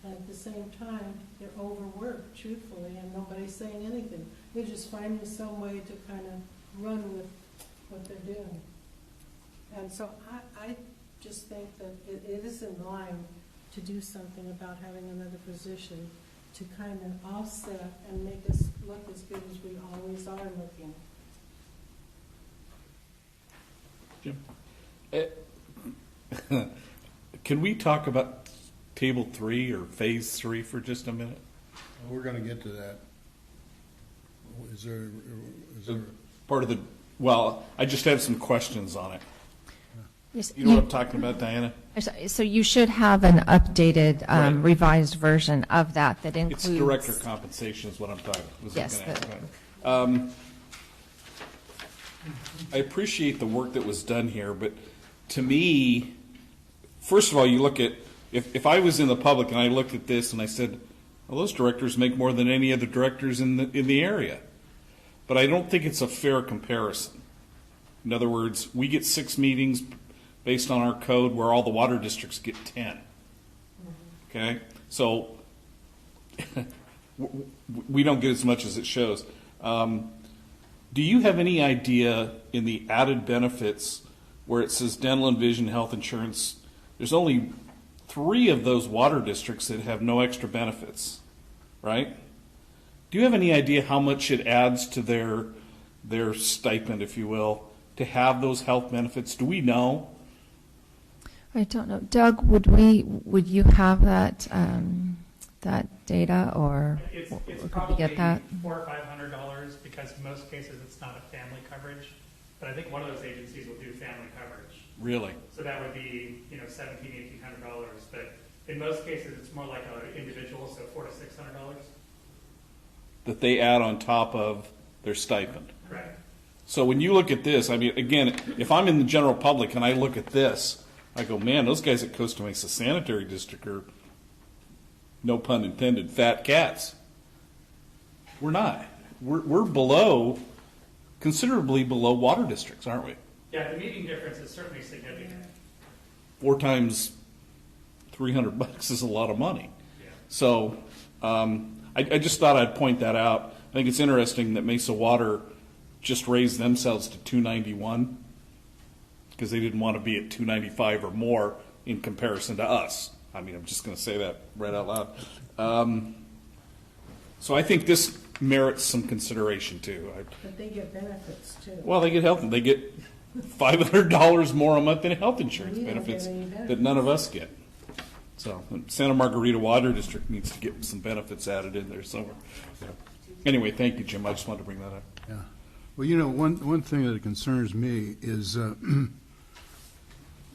And at the same time, they're overworked, truthfully, and nobody's saying anything. They're just finding some way to kind of run with what they're doing. And so I just think that it is in line to do something about having another position to kind of offset and make us look as good as we always are looking. Jim? Can we talk about Table 3 or Phase 3 for just a minute? We're going to get to that. Is there part of the, well, I just have some questions on it. Yes, You know what I'm talking about, Diana? So you should have an updated, revised version of that includes. It's director compensation is what I'm talking about. Yes. I appreciate the work that was done here, but to me, first of all, you look at, if I was in the public and I looked at this and I said, well, those directors make more than any other directors in the area. But I don't think it's a fair comparison. In other words, we get 6 meetings based on our code where all the water districts get 10. Okay? So we don't get as much as it shows. Do you have any idea in the added benefits where it says dental and vision health insurance, there's only 3 of those water districts that have no extra benefits, right? Do you have any idea how much it adds to their stipend, if you will, to have those health benefits? Do we know? I don't know. Doug, would you have that data, or It's could we probably get that? $400 or $500 because in most cases it's not a family coverage. But I think one of those agencies will do family coverage. Really? So that would be, $1,700, $1,800. But in most cases it's more like an individual, so $400 to $600. That they add on top of their stipend. Correct. So when you look at this, I mean, again, if I'm in the general public and I look at this, I go, man, those guys at Costa Mesa Sanitary District are, no pun intended, fat cats. We're not. We're below, considerably below water districts, aren't we? Yeah, the median difference is certainly significant. 4 times $300 is a lot of money. Yeah. So I just thought I'd point that out. I think it's interesting that Mesa Water just raised themselves to $291 because they didn't want to be at $295 or more in comparison to us. I mean, I'm just going to say that right out loud. So I think this merits some consideration too. But they get benefits too. Well, they get health. They get $500 more a month in health insurance We don't get benefits any benefits. that none of us get. So Santa Margarita Water District needs to get some benefits added in there somewhere. So, anyway, thank you, Jim. I just wanted to bring that up. Yeah. Well, one thing that concerns me is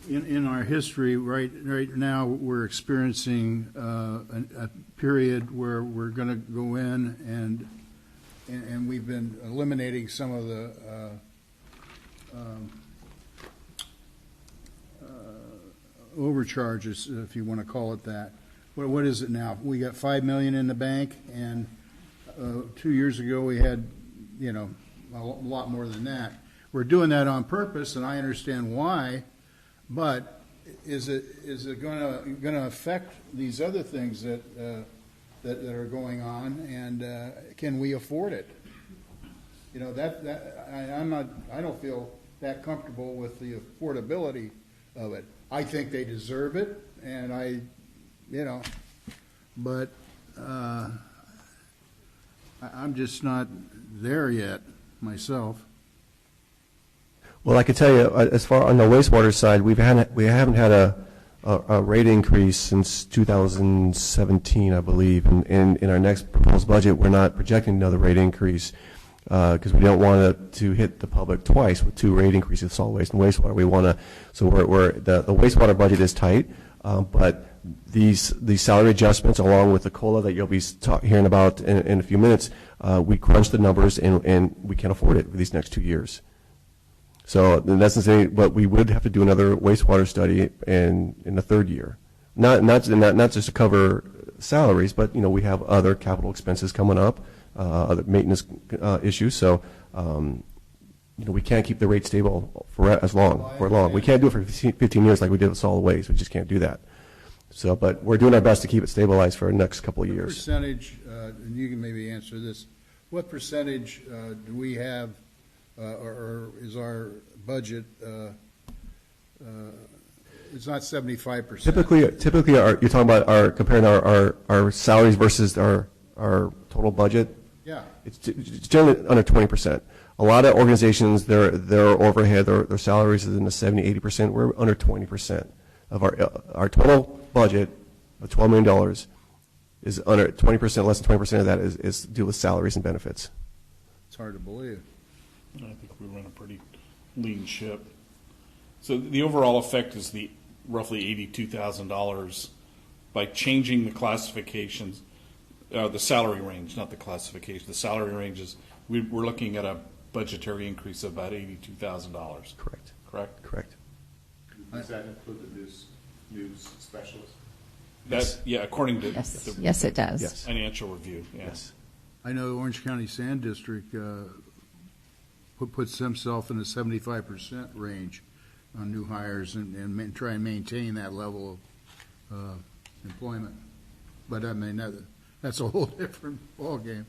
in our history right now we're experiencing a period where we're going to go in and we've been eliminating some of the overcharges, if you want to call it that. What is it now? We got $5 million in the bank, and 2 years ago, we had, you know, a lot more than that. We're doing that on purpose, and I understand why, but is it going to affect these other things that are going on, and can we afford it? You know, I don't feel that comfortable with the affordability of it. I think they deserve it, and but I'm just not there yet myself. Well, I could tell you, as far on the wastewater side, we haven't had a rate increase since 2017, I believe. And in our next proposed budget, we're not projecting another rate increase because we don't want to hit the public twice with 2 rate increases, solid waste and wastewater. We want to, so the wastewater budget is tight, but these salary adjustments, along with the COLA that you'll be hearing about in a few minutes, we crunch the numbers and we can't afford it for these next 2 years. So in essence, but we would have to do another wastewater study in the 3rd year, not just to cover salaries, but you know we have other capital expenses coming up, other maintenance issues. So you know we can't keep the rate stable for long. We can't do it for 15 years like we did with solid waste. We just can't do that. So, but we're doing our best to keep it stabilized for the next couple of years. What percentage, and you can maybe answer this, what percentage do we have, or is our budget, it's not 75%? Typically, you're talking about comparing our salaries versus our total budget? Yeah. It's generally under 20%. A lot of organizations, their overhead, their salaries is in the 70-80%. We're under 20% of our total budget of $12 million is under 20%. Less than 20% of that is due with salaries and benefits. It's hard to believe. I think we run a pretty lean ship. So the overall effect is the roughly $82,000 by changing the classifications, the salary range, not the classification. The salary ranges. We're looking at a budgetary increase of about $82,000. Correct. Correct. Correct. Does that include the news specialist? That's, yeah, according to Yes, it does. Yes. financial review. Yes. I know Orange County Sand District puts himself in the 75% range on new hires and try and maintain that level of employment. But I mean, that's a whole different ballgame.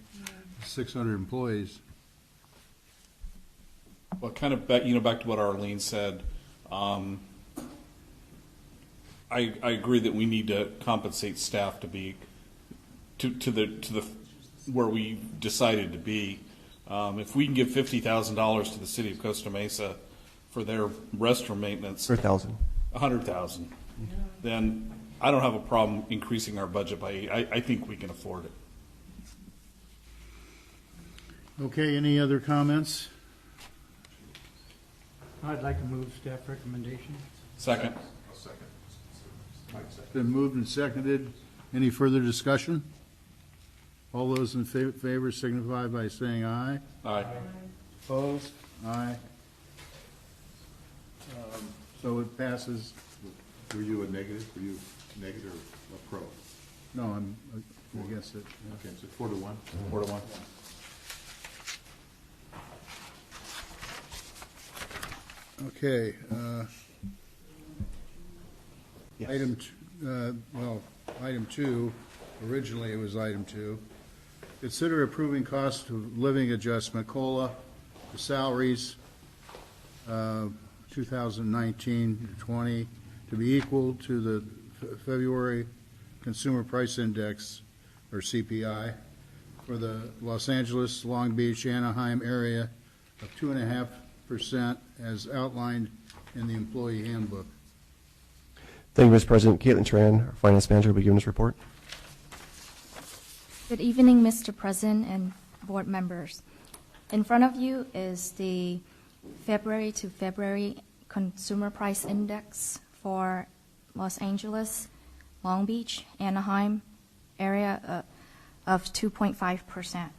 600 employees. Well, kind of back to what Arlene said. I agree that we need to compensate staff to be to the where we decided to be. If we can give $50,000 to the city of Costa Mesa for their restroom maintenance, $100,000, then I don't have a problem increasing our budget by. I think we can afford it. Okay. Any other comments? I'd like to move staff recommendation. Second. It's been moved and seconded. Any further discussion? All those in favor signify by saying aye. Aye. Opposed? Aye. So it passes. Were you a negative? Were you negative or a pro? No, I'm against it. Okay, so 4-1. 4-1. Okay. Yes. Item 2, originally it was item 2. Consider approving cost of living adjustment, COLA, the salaries, 2019-20, to be equal to the February Consumer Price Index, or CPI, for the Los Angeles, Long Beach, Anaheim area of 2.5% as outlined in the employee handbook. Thank you, Mr. President. Caitlin Tran, our finance manager, will be giving this report. Good evening, Mr. President and board members. In front of you is the February to February Consumer Price Index for Los Angeles, Long Beach, Anaheim area of 2.5%.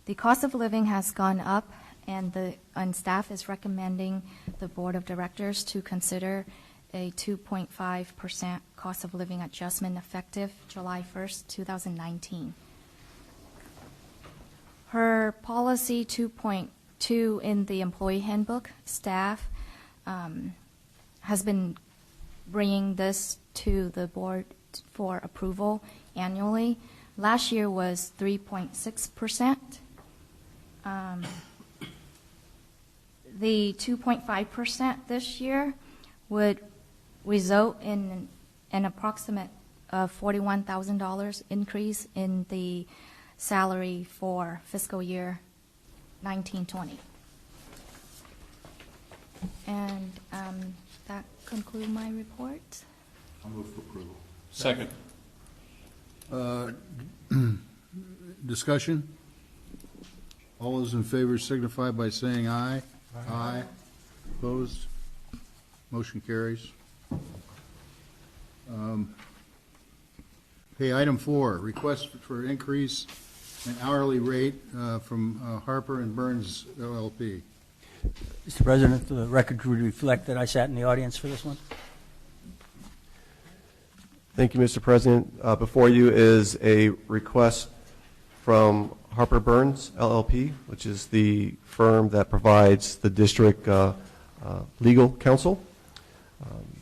The cost of living has gone up, and staff is recommending the board of directors to consider a 2.5% cost of living adjustment effective July 1st, 2019. Per policy 2.2 in the employee handbook, staff has been bringing this to the board for approval annually. Last year was 3.6%. The 2.5% this year would result in an approximate $41,000 increase in the salary for fiscal year 1920. And that concludes my report. I'll move for approval. Second. Discussion? All those in favor signify by saying aye. Aye. Opposed? Motion carries. Okay, item 4, request for increase in hourly rate from Harper and Burns LLP. Mr. President, the record would reflect that I sat in the audience for this one. Thank you, Mr. President. Before you is a request from Harper Burns LLP, which is the firm that provides the district legal counsel.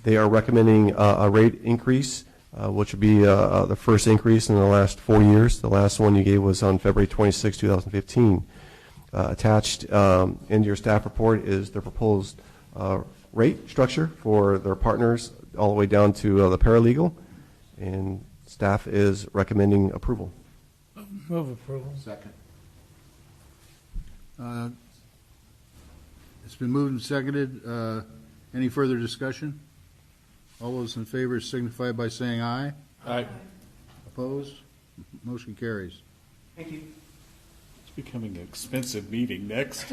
They are recommending a rate increase, which would be the first increase in the last 4 years. The last one you gave was on February 26, 2015. Attached into your staff report is their proposed rate structure for their partners all the way down to the paralegal, and staff is recommending approval. Move approval. Second. It's been moved and seconded. Any further discussion? All those in favor signify by saying aye. Aye. Opposed? Motion carries. Thank you. It's becoming an expensive meeting. Next.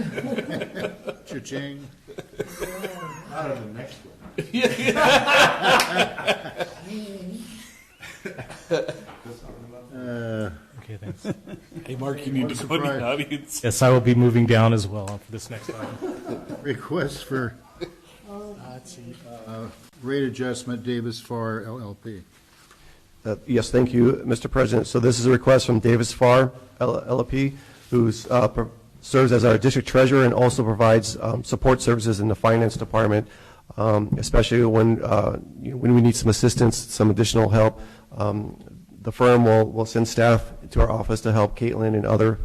Cha-ching. Not on the next one. Okay, thanks. Hey, Mark, you need to go in the audience. Yes, I will be moving down as well for this next item. Request for rate adjustment, Davis Farr LLP. Yes, thank you, Mr. President. So this is a request from Davis Farr LLP, who serves as our district treasurer and also provides support services in the finance department, especially when we need some assistance, some additional help. The firm will send staff to our office to help Caitlin and other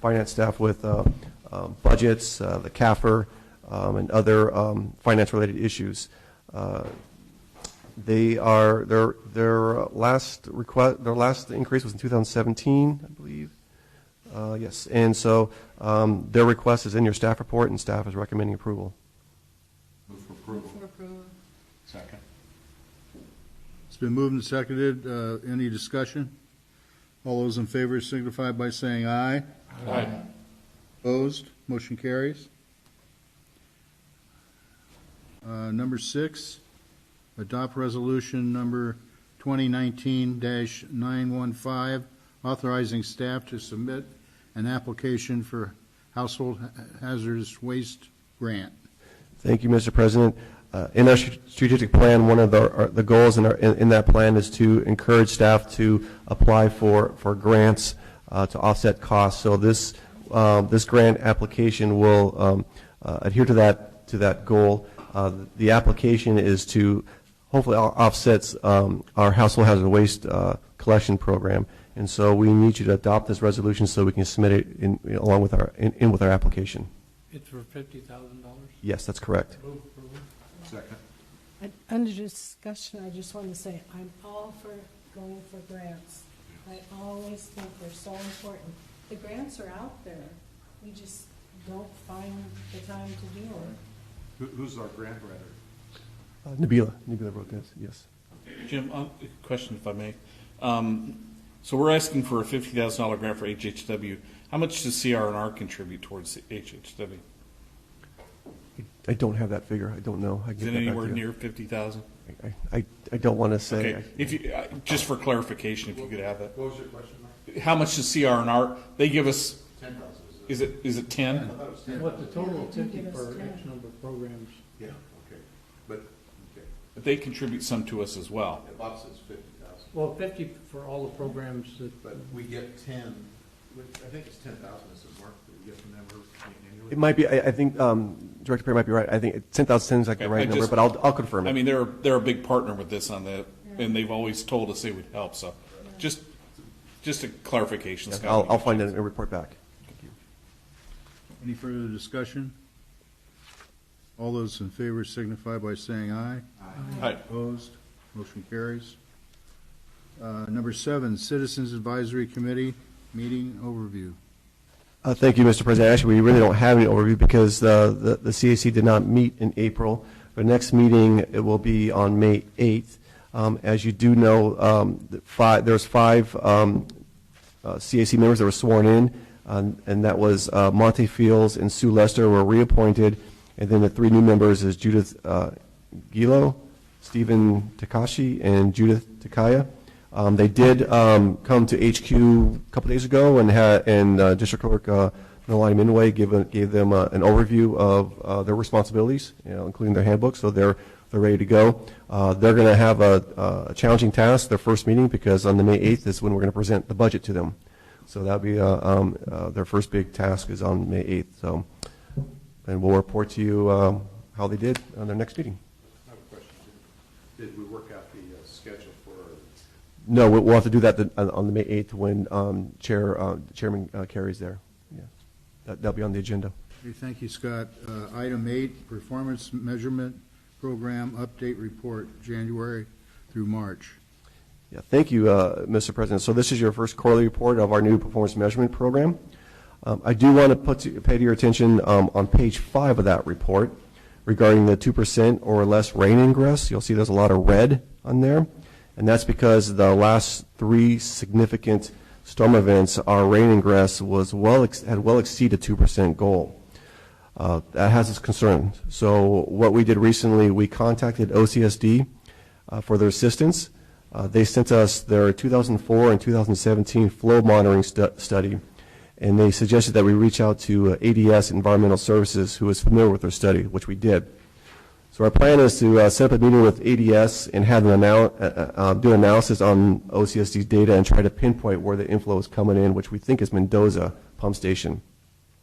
finance staff with budgets, the CAFR, and other finance-related issues. Their last increase was in 2017, I believe. Yes, and so their request is in your staff report, and staff is recommending approval. Move for approval. Second. It's been moved and seconded. Any discussion? All those in favor signify by saying aye. Aye. Opposed? Motion carries. Number 6, adopt resolution number 2019-915, authorizing staff to submit an application for household hazardous waste grant. Thank you, Mr. President. In our strategic plan, one of the goals in that plan is to encourage staff to apply for grants to offset costs. So this grant application will adhere to that goal. The application is to hopefully offsets our household hazardous waste collection program, and so we need you to adopt this resolution so we can submit it along with our application. It's for $50,000? Yes, that's correct. Move approval. Second. Under discussion, I just want to say, I'm all for going for grants. I always think they're so important. The grants are out there. We just don't find the time to do them. Who's our grant writer? Nabila wrote this, yes. Jim, a question if I may. So we're asking for a $50,000 grant for HHW. How much does CR&R contribute towards HHW? I don't have that figure. I don't know. Is it anywhere near 50,000? I don't want to say. Okay. If you, just for clarification, if you could have that. What was your question, Mike? How much does CR&R? They give us. 10,000. Is it 10? I thought it was 10. What, the total of 50 for X number of programs? Yeah, okay. But They contribute some to us as well. Bob says 50,000. Well, 50 for all the programs that. But we get 10 I think it's 10,000 is the mark that we get from them annually. It might be, I think, Director Perry might be right. I think 10,000 seems like the right number, but I'll confirm it. I mean, they're a big partner with this on that, and they've always told us they would help, so just a clarification, Yeah, Scott. I'll find it and report back. Any further discussion? All those in favor signify by saying aye. Aye. Opposed? Motion carries. Number 7, Citizens Advisory Committee meeting overview. Thank you, Mr. President. Actually, we really don't have any overview because the CAC did not meet in April. The next meeting, it will be on May 8th. As you do know, there's 5 CAC members that were sworn in, and that was Monte Fields and Sue Lester were reappointed, and then the 3 new members is Judith Gilo, Stephen Takashi, and Judith Takaya. They did come to HQ a couple days ago, and District Clerk Nolani Minway gave them an overview of their responsibilities, including their handbook, so they're ready to go. They're going to have a challenging task, their first meeting, because on the May 8th is when we're going to present the budget to them. So that'll be their first big task is on May 8th. So, and we'll report to you how they did on their next meeting. I have a question. Did we work out the schedule for? No, we'll have to do that on the May 8th when Chairman Kerry's there. Yeah, that'll be on the agenda. Okay, thank you, Scott. Item 8, Performance Measurement Program Update Report, January through March. Yeah, thank you, Mr. President. So this is your first quarterly report of our new performance measurement program. I do want to pay to your attention on page 5 of that report regarding the 2% or less rain ingress. You'll see there's a lot of red on there, and that's because the last 3 significant storm events, our rain ingress was had well exceeded 2% goal. That has us concerned. So what we did recently, we contacted OCSD for their assistance. They sent us their 2004 and 2017 flow monitoring study, and they suggested that we reach out to ADS Environmental Services, who is familiar with their study, which we did. So our plan is to set up a meeting with ADS and have them do an analysis on OCSD's data and try to pinpoint where the inflow is coming in, which we think is Mendoza Pump Station.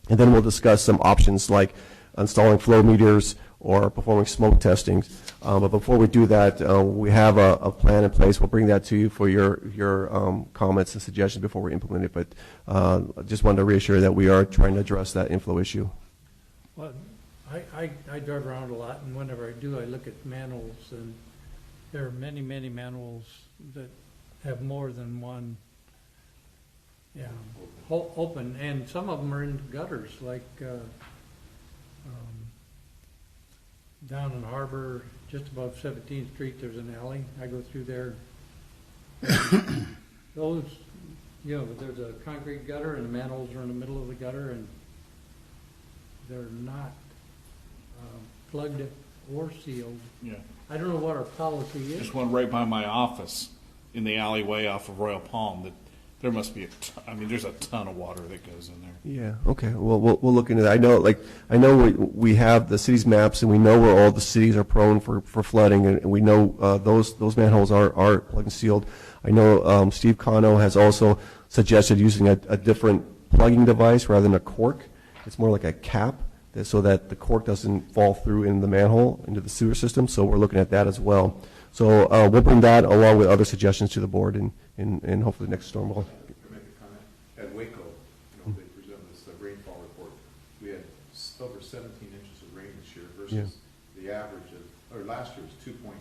And then we'll discuss some options like installing flow meters or performing smoke testing. But before we do that, we have a plan in place. We'll bring that to you for your comments and suggestions before we implement it. But I just wanted to reassure that we are trying to address that inflow issue. Well, I drive around a lot, and whenever I do, I look at manholes, and there are many, many manholes that have more than one open, and some of them are in gutters, like down in Harbor, just above 17th Street, there's an alley. I go through there. Those, there's a concrete gutter, and the manholes are in the middle of the gutter, and they're not plugged or sealed. Yeah. I don't know what our policy is. There's one right by my office in the alleyway off of Royal Palm that there must be there's a ton of water that goes in there. Yeah. Okay. Well, we'll look into that. I know we have the city's maps, and we know where all the cities are prone for flooding, and we know those manholes are plugged and sealed. I know Steve Cano has also suggested using a different plugging device rather than a cork. It's more like a cap, so that the cork doesn't fall through in the manhole into the sewer system. So we're looking at that as well. So we'll bring that along with other suggestions to the board, and hopefully next storm will. Make a comment. At Waco, they presented this rainfall report. We had over 17 inches of rain this year versus the average or last year was 2.99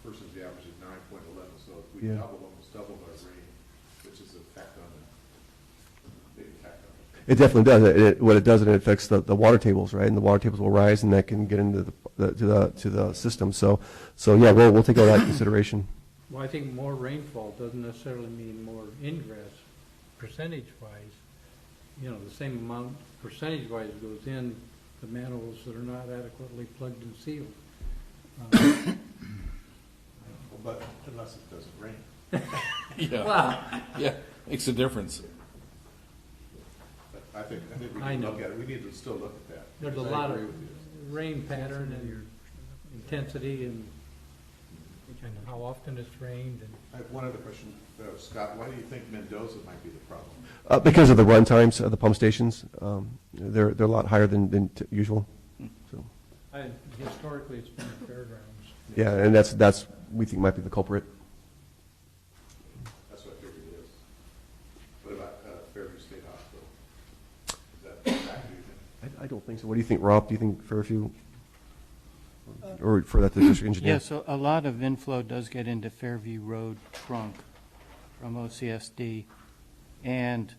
versus the average of 9.11. So we almost doubled our rain, which is an effect on the big effect on it. It definitely does. What it does, it affects the water tables, right? And the water tables will rise, and that can get into the system. So yeah, we'll take all that into consideration. Well, I think more rainfall doesn't necessarily mean more ingress, percentage-wise. The same amount percentage-wise goes in the manholes that are not adequately plugged and sealed. But unless it doesn't rain. Yeah, makes a difference. I think we can look at it. We need to still look at that. There's a lot of rain pattern and intensity, and and how often it's rained, and I have one other question, Scott. Why do you think Mendoza might be the problem? Because of the run times of the pump stations. They're a lot higher than usual. So, historically, it's been the fairgrounds. yeah, and that's we think might be the culprit. That's what I figured it is. What about Fairview State Hospital? Is that a factor, do you think? I don't think so. What do you think, Rob? Do you think Fairview, or refer that to the district engineer? Yeah, so a lot of inflow does get into Fairview Road trunk from OCSD. And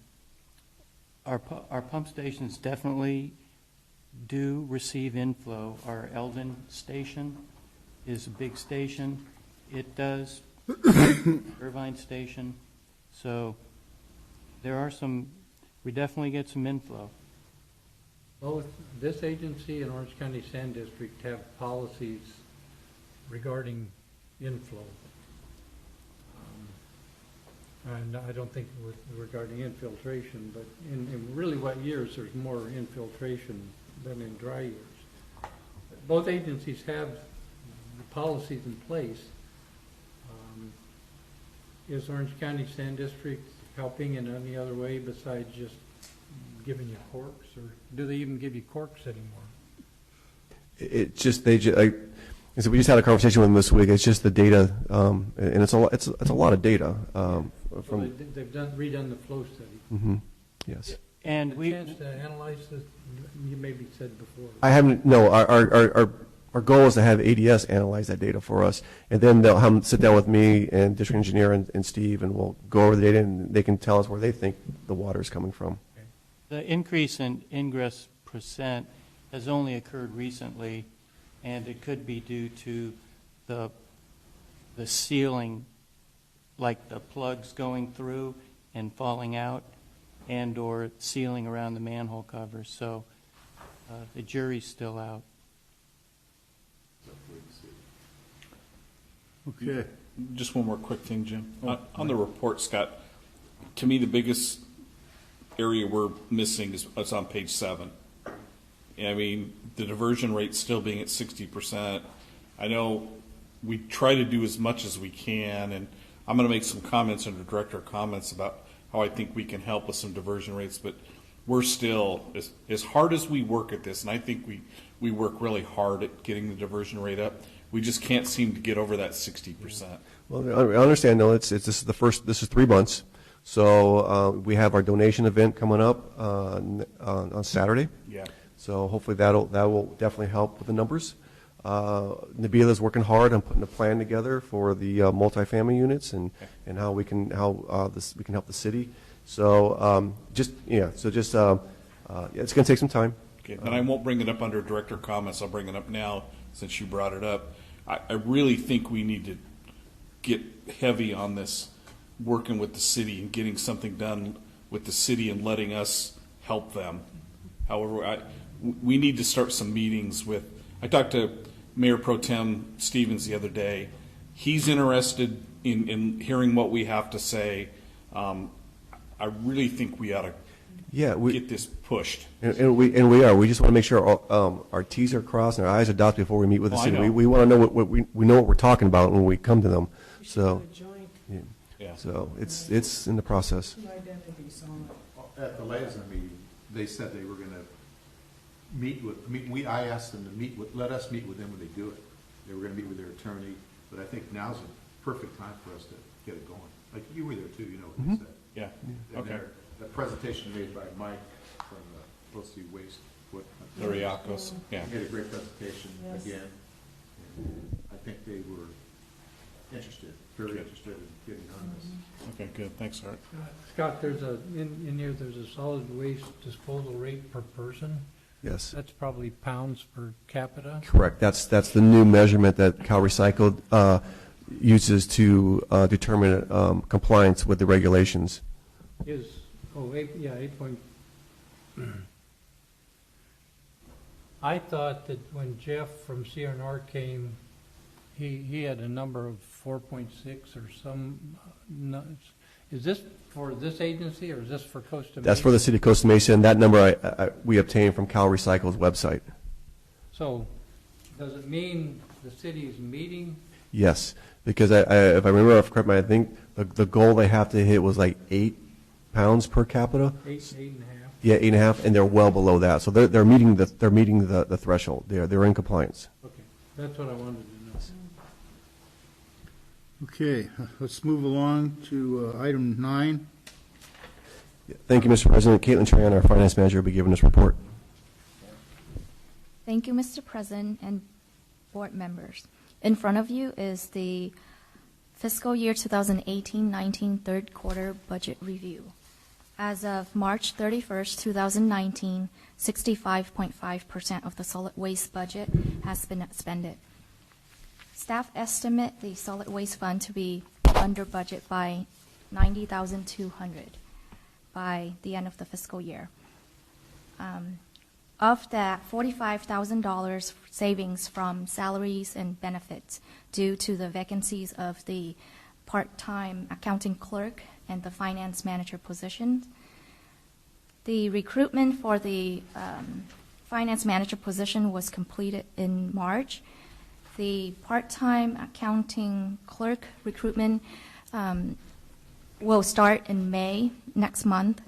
our pump stations definitely do receive inflow. Our Eldon station is a big station. It does. Irvine station. So there are we definitely get some inflow. Both this agency and Orange County Sand District have policies regarding inflow. And I don't think regarding infiltration, but in really wet years, there's more infiltration than in dry years. Both agencies have the policies in place. Is Orange County Sand District helping in any other way besides just giving you corks, or do they even give you corks anymore? We just had a conversation with them this week. It's just the data, and it's a lot of data. So they've redone the flow study. Mm-hmm. Yes. And we chance to analyze this. You maybe said before. I haven't. No, our goal is to have ADS analyze that data for us, and then they'll sit down with me and district engineer and Steve, and we'll go over the data, and they can tell us where they think the water is coming from. Okay. The increase in ingress percent has only occurred recently, and it could be due to the sealing, like the plugs going through and falling out, and or sealing around the manhole covers. So the jury's still out. Okay. Just one more quick thing, Jim. On the report, Scott, to me the biggest area we're missing is on page 7. I mean, the diversion rate still being at 60%. I know we try to do as much as we can, and I'm going to make some comments under director comments about how I think we can help with some diversion rates, but we're still, as hard as we work at this, and I think we work really hard at getting the diversion rate up, we just can't seem to get over that 60%. Well, I understand. No, this is 3 months. So we have our donation event coming up on Saturday. Yeah. So hopefully that will definitely help with the numbers. Nabila is working hard on putting a plan together for the multifamily units and how we can help the city. So it's going to take some time. Okay. And I won't bring it up under director comments. I'll bring it up now since you brought it up. I really think we need to get heavy on this, working with the city and getting something done with the city and letting us help them. However, we need to start some meetings with. I talked to Mayor Pro Tem Stevens the other day. He's interested in hearing what we have to say. I really think we ought to get this pushed. And we are. We just want to make sure our T's are crossed and our I's are dotted before we meet with the city. We want to know what we know what we're talking about when we come to them. So, so it's in the process. At the liaison meeting, they said they were going to meet with. I asked them to let us meet with them when they do it. They were going to meet with their attorney, but I think now's a perfect time for us to get it going. Like you were there too, you know what they said. Yeah. And Okay. the presentation made by Mike from the Posty Waste. Lariakos. Yeah. He made a great presentation again. And I think they were very interested in getting on this. Okay, good. Thanks, Art. Scott, there's in here, there's a solid waste disposal rate per person. Yes. That's probably pounds per capita. Correct. That's the new measurement that Cal Recycled uses to determine compliance with the regulations. 8 point. I thought that when Jeff from CRNR came, he had a number of 4.6 or some. Is this for this agency or is this for Costa Mesa? That's for the city of Costa Mesa, and that number we obtained from Cal Recycled's website. So, does it mean the city is meeting Yes, because if I remember correctly, I think the goal they have to hit was like 8 pounds per capita. 8.5. Yeah, 8.5, and they're well below that. So they're meeting the threshold. They're in compliance. Okay, that's what I wanted to know. Okay, let's move along to item 9. Thank you, Mr. President. Caitlin Tran, our finance manager, will be giving this report. Thank you, Mr. President and board members. In front of you is the fiscal year 2018-19 third quarter budget review. As of March 31st, 2019, 65.5% of the solid waste budget has been expended. Staff estimate the solid waste fund to be under budget by $90,200 by the end of the fiscal year. Of that, $45,000 savings from salaries and benefits due to the vacancies of the part-time accounting clerk and the finance manager positions. The recruitment for the finance manager position was completed in March. The part-time accounting clerk recruitment will start in May next month,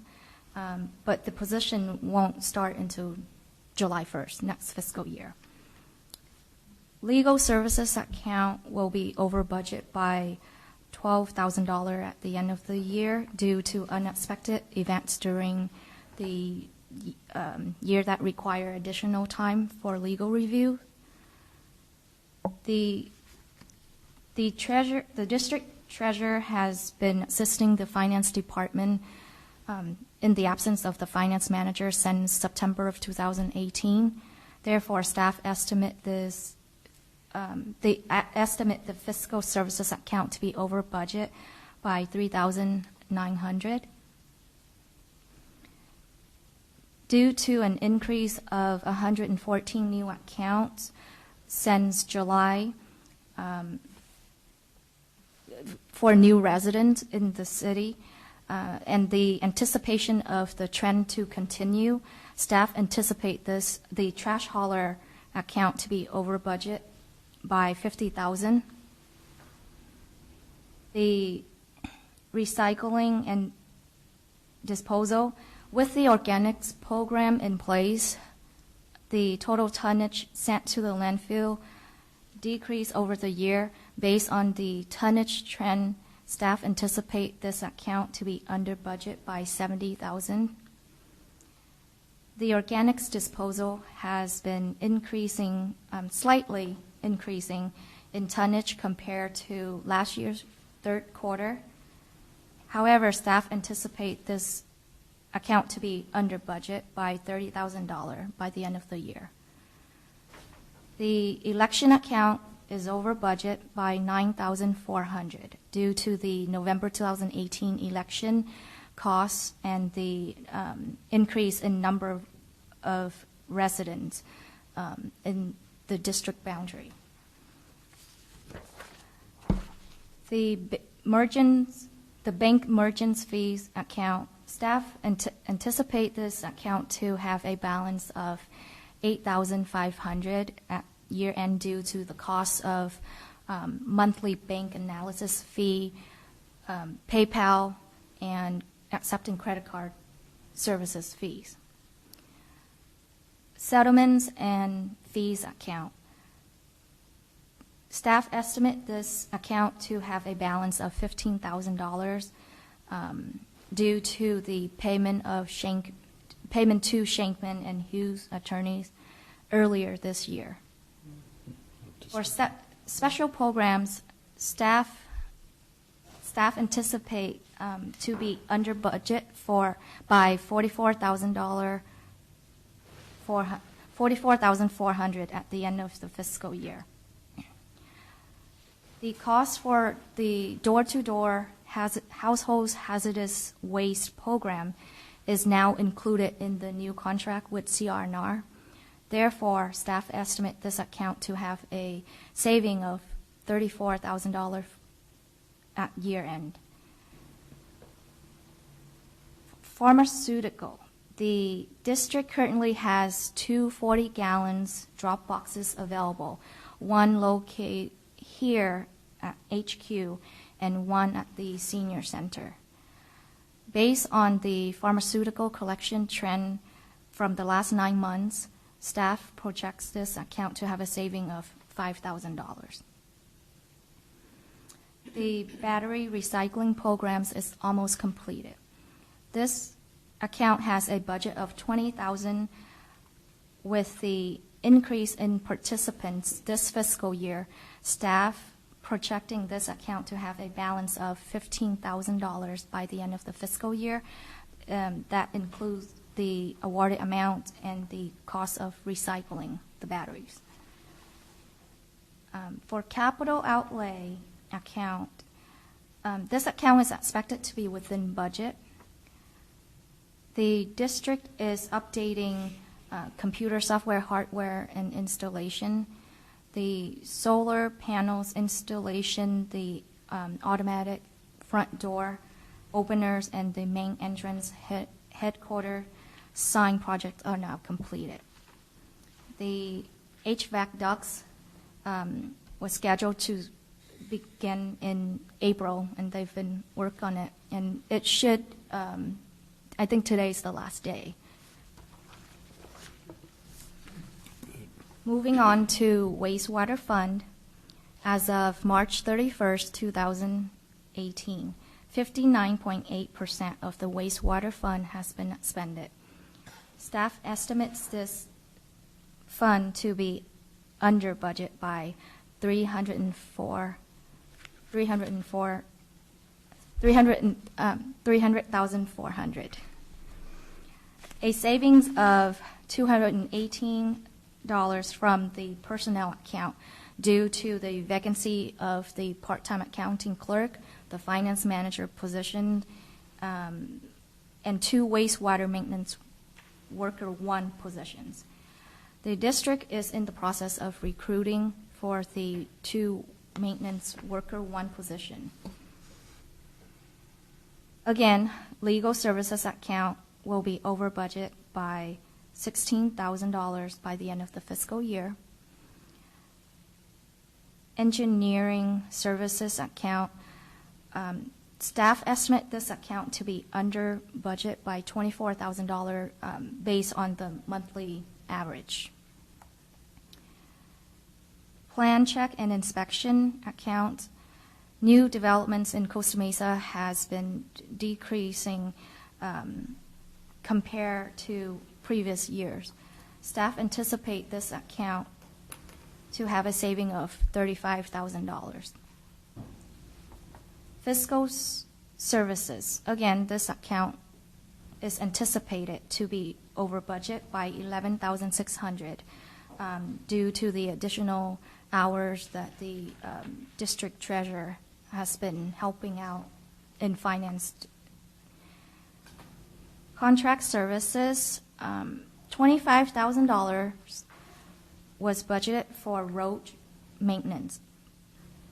but the position won't start until July 1st, next fiscal year. Legal services account will be over budget by $12,000 at the end of the year due to unexpected events during the year that require additional time for legal review. The district treasurer has been assisting the finance department in the absence of the finance manager since September of 2018. Therefore, staff estimate this. They estimate the fiscal services account to be over budget by $3,900. Due to an increase of 114 new accounts since July for new residents in the city, and the anticipation of the trend to continue, staff anticipate the trash hauler account to be over budget by $50,000. The recycling and disposal, with the organics program in place, the total tonnage sent to the landfill decreased over the year. Based on the tonnage trend, staff anticipate this account to be under budget by $70,000. The organics disposal has been increasing, slightly increasing in tonnage compared to last year's third quarter. However, staff anticipate this account to be under budget by $30,000 by the end of the year. The election account is over budget by $9,400 due to the November 2018 election costs and the increase in number of residents in the district boundary. The bank merchants fees account, staff anticipate this account to have a balance of $8,500 at year end due to the cost of monthly bank analysis fee, PayPal, and accepting credit card services fees. Settlements and fees account. Staff estimate this account to have a balance of $15,000 due to the payment to Shankman and Hughes attorneys earlier this year. For special programs, staff anticipate to be under budget by $44,400 at the end of the fiscal year. The cost for the door-to-door household hazardous waste program is now included in the new contract with CR&R. Therefore, staff estimate this account to have a saving of $34,000 at year end. Pharmaceutical. The district currently has two 40-gallon drop boxes available, one located here at HQ and one at the senior center. Based on the pharmaceutical collection trend from the last 9 months, staff projects this account to have a saving of $5,000. The battery recycling programs is almost completed. This account has a budget of $20,000. With the increase in participants this fiscal year, staff projecting this account to have a balance of $15,000 by the end of the fiscal year. That includes the awarded amount and the cost of recycling the batteries. For capital outlay account, this account is expected to be within budget. The district is updating computer software, hardware, and installation. The solar panels installation, the automatic front door openers, and the main entrance headquarter sign projects are now completed. The HVAC ducts was scheduled to begin in April, and they've been working on it. And it should, I think today's the last day. Moving on to wastewater fund, as of March 31st, 2018, 59.8% of the wastewater fund has been expended. Staff estimates this fund to be under budget by $300,400. A savings of $218 from the personnel account due to the vacancy of the part-time accounting clerk, the finance manager position, and 2 wastewater maintenance worker 1 positions. The district is in the process of recruiting for the 2 maintenance worker 1 position. Again, legal services account will be over budget by $16,000 by the end of the fiscal year. Engineering services account, staff estimate this account to be under budget by $24,000 based on the monthly average. Plan check and inspection account, new developments in Costa Mesa has been decreasing compared to previous years. Staff anticipate this account to have a saving of $35,000. Fiscal services, again, this account is anticipated to be over budget by $11,600 due to the additional hours that the district treasurer has been helping out in finance. Contract services, $25,000 was budgeted for road maintenance.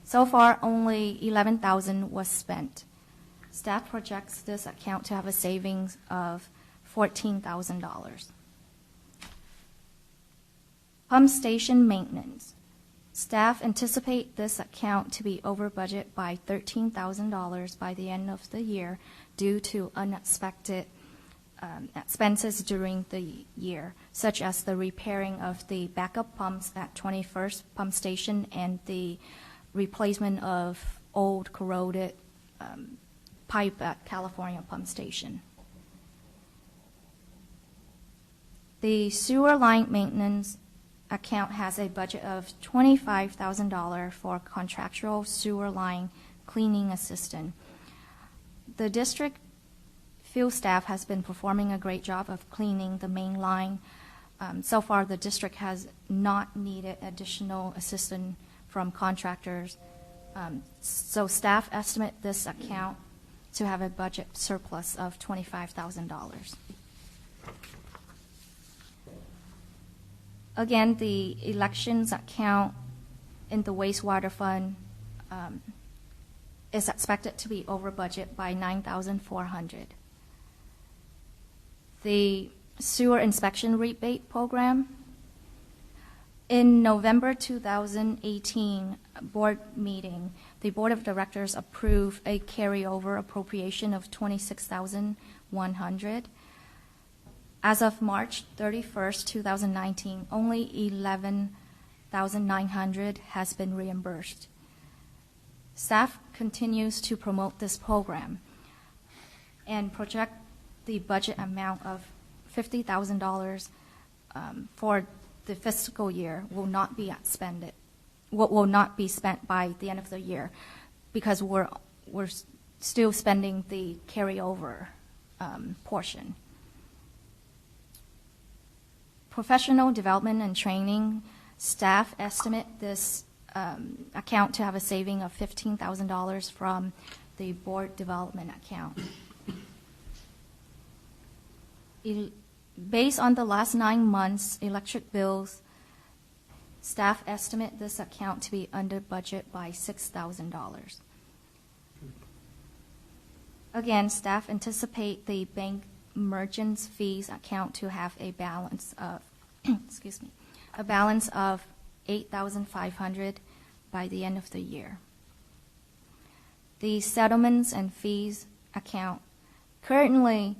So far, only $11,000 was spent. Staff projects this account to have a savings of $14,000. Pump station maintenance. Staff anticipate this account to be over budget by $13,000 by the end of the year due to unexpected expenses during the year, such as the repairing of the backup pumps at 21st Pump Station and the replacement of old corroded pipe at California Pump Station. The sewer line maintenance account has a budget of $25,000 for contractual sewer line cleaning assistant. The district field staff has been performing a great job of cleaning the main line. So far, the district has not needed additional assistance from contractors. So staff estimate this account to have a budget surplus of $25,000. Again, the elections account in the wastewater fund is expected to be over budget by $9,400. The sewer inspection rebate program. In November 2018, board meeting, the Board of Directors approved a carryover appropriation of $26,100. As of March 31st, 2019, only $11,900 has been reimbursed. Staff continues to promote this program and project the budget amount of $50,000 for the fiscal year will not be expended. Will not be spent by the end of the year, because we're still spending the carryover portion. Professional development and training, staff estimate this account to have a saving of $15,000 from the board development account. Based on the last 9 months' electric bills, staff estimate this account to be under budget by $6,000. Again, staff anticipate the bank merchants fees account to have a balance of, excuse me, a balance of $8,500 by the end of the year. The settlements and fees account, currently,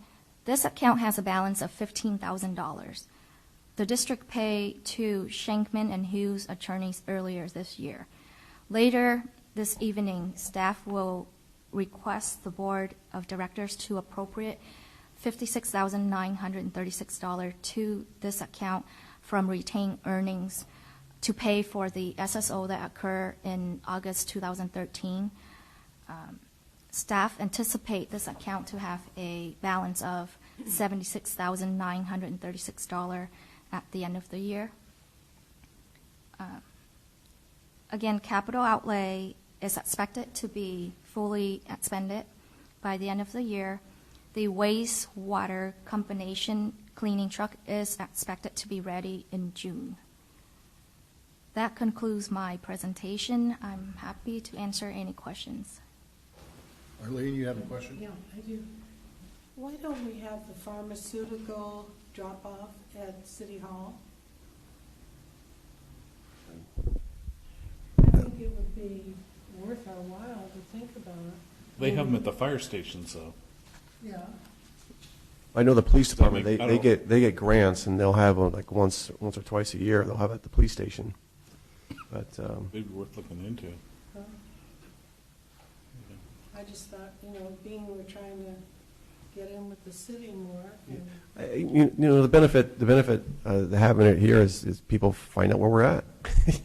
this account has a balance of $15,000. The district paid to Shankman and Hughes attorneys earlier this year. Later this evening, staff will request the Board of Directors to appropriate $56,936 to this account from retained earnings to pay for the SSO that occurred in August 2013. Staff anticipate this account to have a balance of $76,936 at the end of the year. Again, capital outlay is expected to be fully expended by the end of the year. The wastewater combination cleaning truck is expected to be ready in June. That concludes my presentation. I'm happy to answer any questions. Arlene, you have a question? Yeah, I do. Why don't we have the pharmaceutical drop-off at City Hall? I think it would be worth our while to think about it. They have them at the fire stations, though. Yeah. I know the police department, Does that they make- get grants, and they'll have them like once or twice a year, they'll have it at the police station. But, Maybe worth looking into. Huh? I just thought, being we're trying to get in with the city more. the benefit of having it here is people find out where we're at.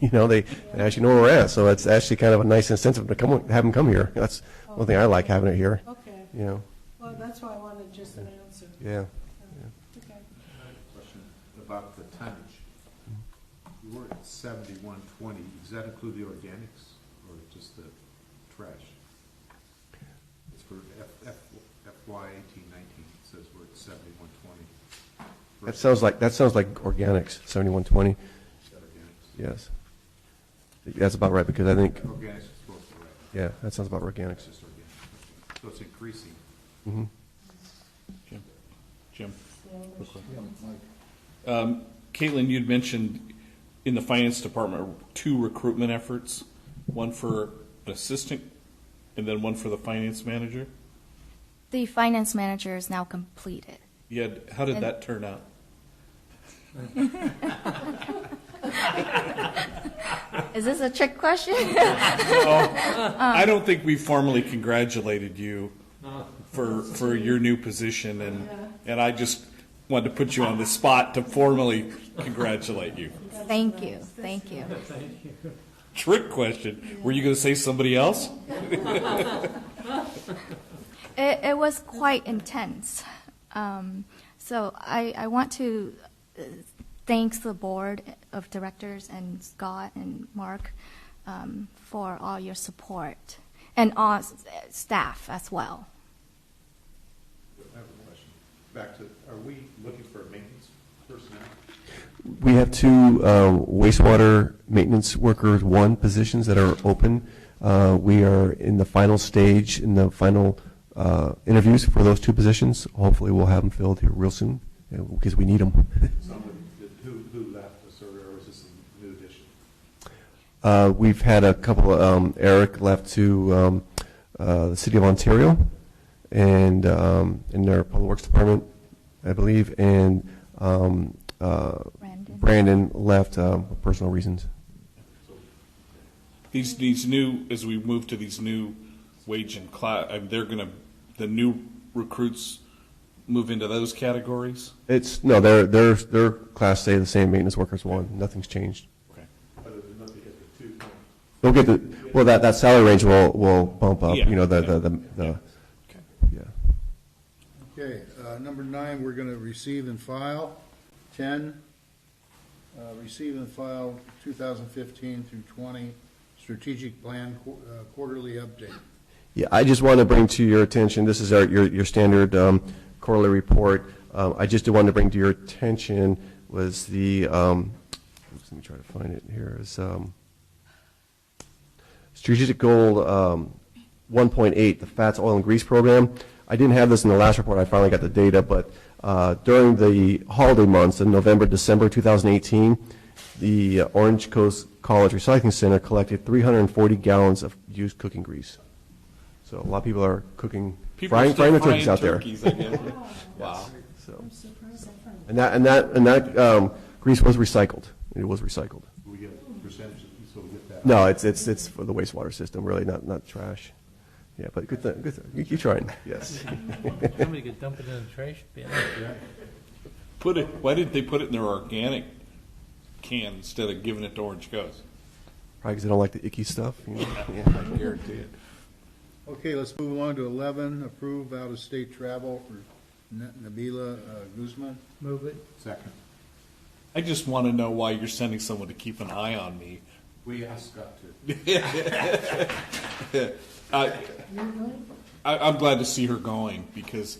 They actually know where we're at, so it's actually kind of a nice incentive to have them come here. That's one thing I like, having it here. Okay. Well, that's why I wanted just an answer. Yeah. Okay. Question about the tonnage. You were at 7120. Does that include the organics or just the trash? It's for FY 1819. It says we're at 7120. That sounds like organics, 7120. Is that organics? Yes. That's about right, because I think, Organics is supposed to be right. yeah, that sounds about organics. It's just organic. So it's increasing. Mm-hmm. Jim? Caitlin, you'd mentioned in the finance department 2 recruitment efforts, one for an assistant and then one for the finance manager. The finance manager is now completed. How did that turn out? Is this a trick question? I don't think we formally congratulated you for your new position, and I just wanted to put you on the spot to formally congratulate you. Thank you. Trick question. Were you going to say somebody else? It was quite intense. So I want to thank the board of directors and Scott and Mark for all your support, and all staff as well. I have a question. Back to, are we looking for maintenance personnel? We have 2 wastewater maintenance workers 1 positions that are open. We are in the final stage, in the final interviews for those 2 positions. Hopefully we'll have them filled here real soon, because we need them. Somebody, who left us, or is this a new addition? We've had a couple, Eric left to the City of Ontario, and in their Public Works Department, I believe, and Brandon left for personal reasons. These new, as we move to these new wage and class, the new recruits move into those categories? No, their class stay the same, maintenance workers 1. Nothing's changed. Okay. They'll get that salary range will bump up. Yeah. You know, the Okay. yeah. Okay, number 9, we're going to receive and file. 10, receive and file 2015 through 20 strategic plan quarterly update. Yeah, I just want to bring to your attention, this is your standard quarterly report. I just wanted to bring to your attention was the, let me try to find it here, is strategic goal 1.8, the fats, oil, and grease program. I didn't have this in the last report. I finally got the data, but during the holiday months in November, December 2018, the Orange Coast College Recycling Center collected 340 gallons of used cooking grease. So a lot of people are cooking, frying their turkeys out there. Wow. So, and that grease was recycled. It was recycled. We get a percentage, so we get that. No, it's for the wastewater system, really, not trash. Yeah, but good thing. You keep trying. Yes. Somebody could dump it in the trash bin. Why didn't they put it in their organic can instead of giving it to Orange Coast? Probably because they don't like the icky stuff. You know? Yeah, I guarantee it. Okay, let's move along to 11, approve out-of-state travel for Nabila Guzman. Move it. Second. I just want to know why you're sending someone to keep an eye on me. We asked Scott to. I'm glad to see her going because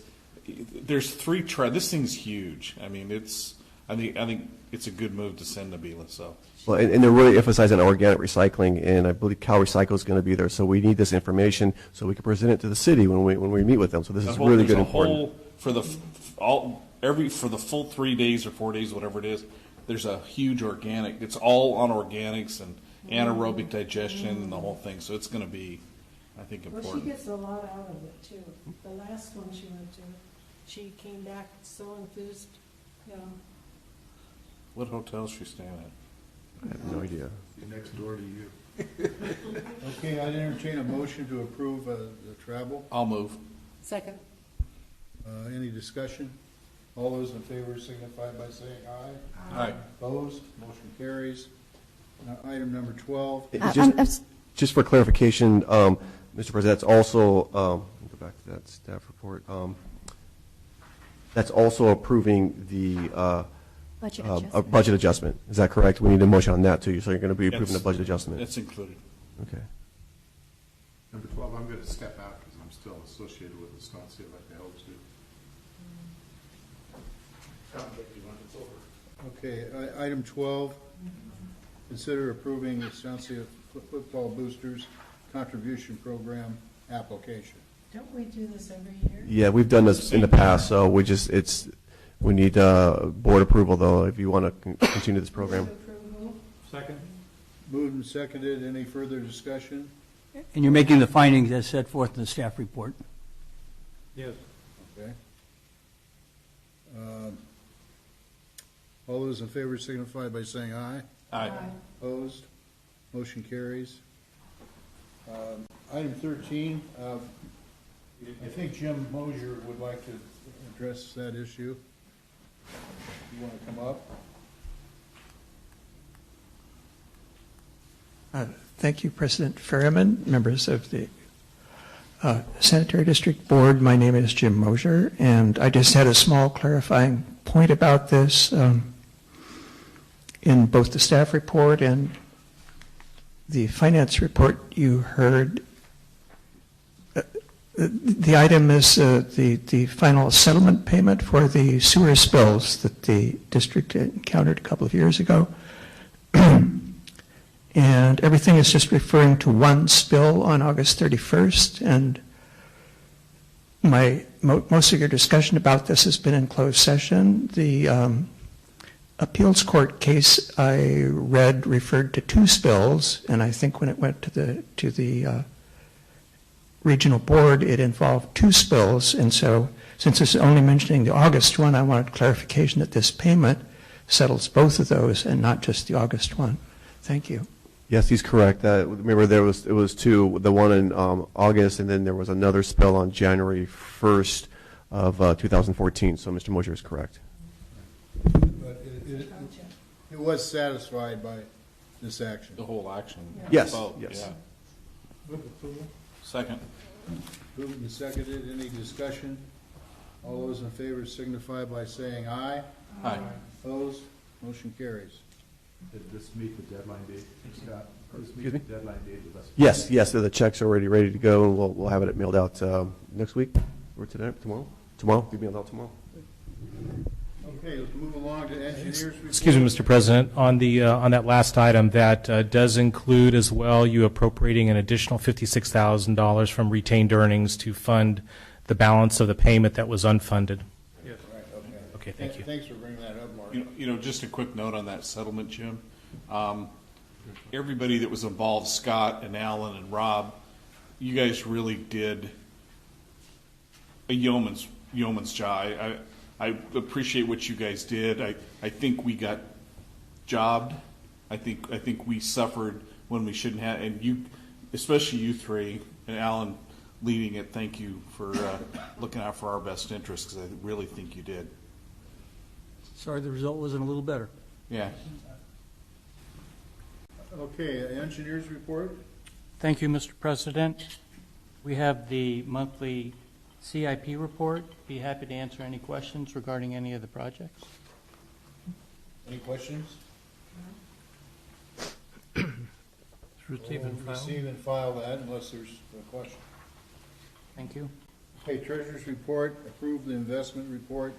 there's 3 this thing's huge. I mean, I think it's a good move to send Nabila. So. Well, and they're really emphasizing organic recycling, and I believe Cal Recycle is going to be there. So we need this information so we can present it to the city when we meet with them. So this is really good and important. For the full 3 days or 4 days, whatever it is, there's a huge organic. It's all on organics and anaerobic digestion and the whole thing. So it's going to be, I think, important. Well, she gets a lot out of it, too. The last one she went to, she came back so enthused, you know. What hotel is she staying at? I have no idea. Next door to you. Okay, I'd entertain a motion to approve the travel. I'll move. Second. Any discussion? All those in favor signify by saying aye. Aye. Opposed? Motion carries. Item number 12. Just for clarification, Mr. President, that's also, let me go back to that staff report. That's also approving the budget adjustment. Is that correct? We need a motion on that too. So you're going to be approving the budget adjustment. That's included. Okay. Number 12, I'm going to step out because I'm still associated with Estancia like I always do. Okay, item 12, consider approving Estancia Football Boosters Contribution Program application. Don't we do this every year? Yeah, we've done this in the past, so we need board approval though if you want to continue this program. Second. Moved and seconded. Any further discussion? And you're making the findings as set forth in the staff report. Yes. Okay. All those in favor signify by saying aye. Aye. Opposed? Motion carries. Item 13, I think Jim Mosier would like to address that issue. You want to come up? Thank you, President Ferriman, members of the Sanitary District Board. My name is Jim Mosier, and I just had a small clarifying point about this. In both the staff report and the finance report you heard, the item is the final settlement payment for the sewer spills that the district encountered a couple of years ago. And everything is just referring to one spill on August 31st. And most of your discussion about this has been in closed session. appeals court case I read referred to 2 spills, and I think when it went to the regional board, it involved 2 spills. And so, since it's only mentioning the August one, I wanted clarification that this payment settles both of those and not just the August one. Thank you. Yes, he's correct. Remember, it was 2, the one in August, and then there was another spill on January 1st of 2014. So Mr. Mosher is correct. But it was satisfied by this action. The whole action. Yes, Vote, yes. yeah. Second. Moved and seconded. Any discussion? All those in favor signify by saying aye. Aye. Opposed? Motion carries. Did this meet the deadline date, Scott? Does this meet Excuse me? the deadline date with us? Yes, the check's are already ready to go, and we'll have it mailed out next week or today, tomorrow. Tomorrow, it'll be mailed out tomorrow. Okay, let's move along to engineers report. Excuse me, Mr. President, on that last item, that does include as well you appropriating an additional $56,000 from retained earnings to fund the balance of the payment that was unfunded. Yes. Right, okay. Okay, thank you. Thanks for bringing that up, Mark. You know, just a quick note on that settlement, Jim. Everybody that was involved, Scott and Alan and Rob, you guys really did a yeoman's job. I appreciate what you guys did. I think we got jobbed. I think we suffered when we shouldn't have. And you, especially you three, and Alan leading it. Thank you for looking out for our best interests, because I really think you did. Sorry the result wasn't a little better. Yeah. Okay, engineers report. Thank you, Mr. President. We have the monthly CIP report. Be happy to answer any questions regarding any of the projects. Any questions? Receive and file. Receive and file that unless there's a question. Thank you. Okay, treasurer's report. Approve the investment report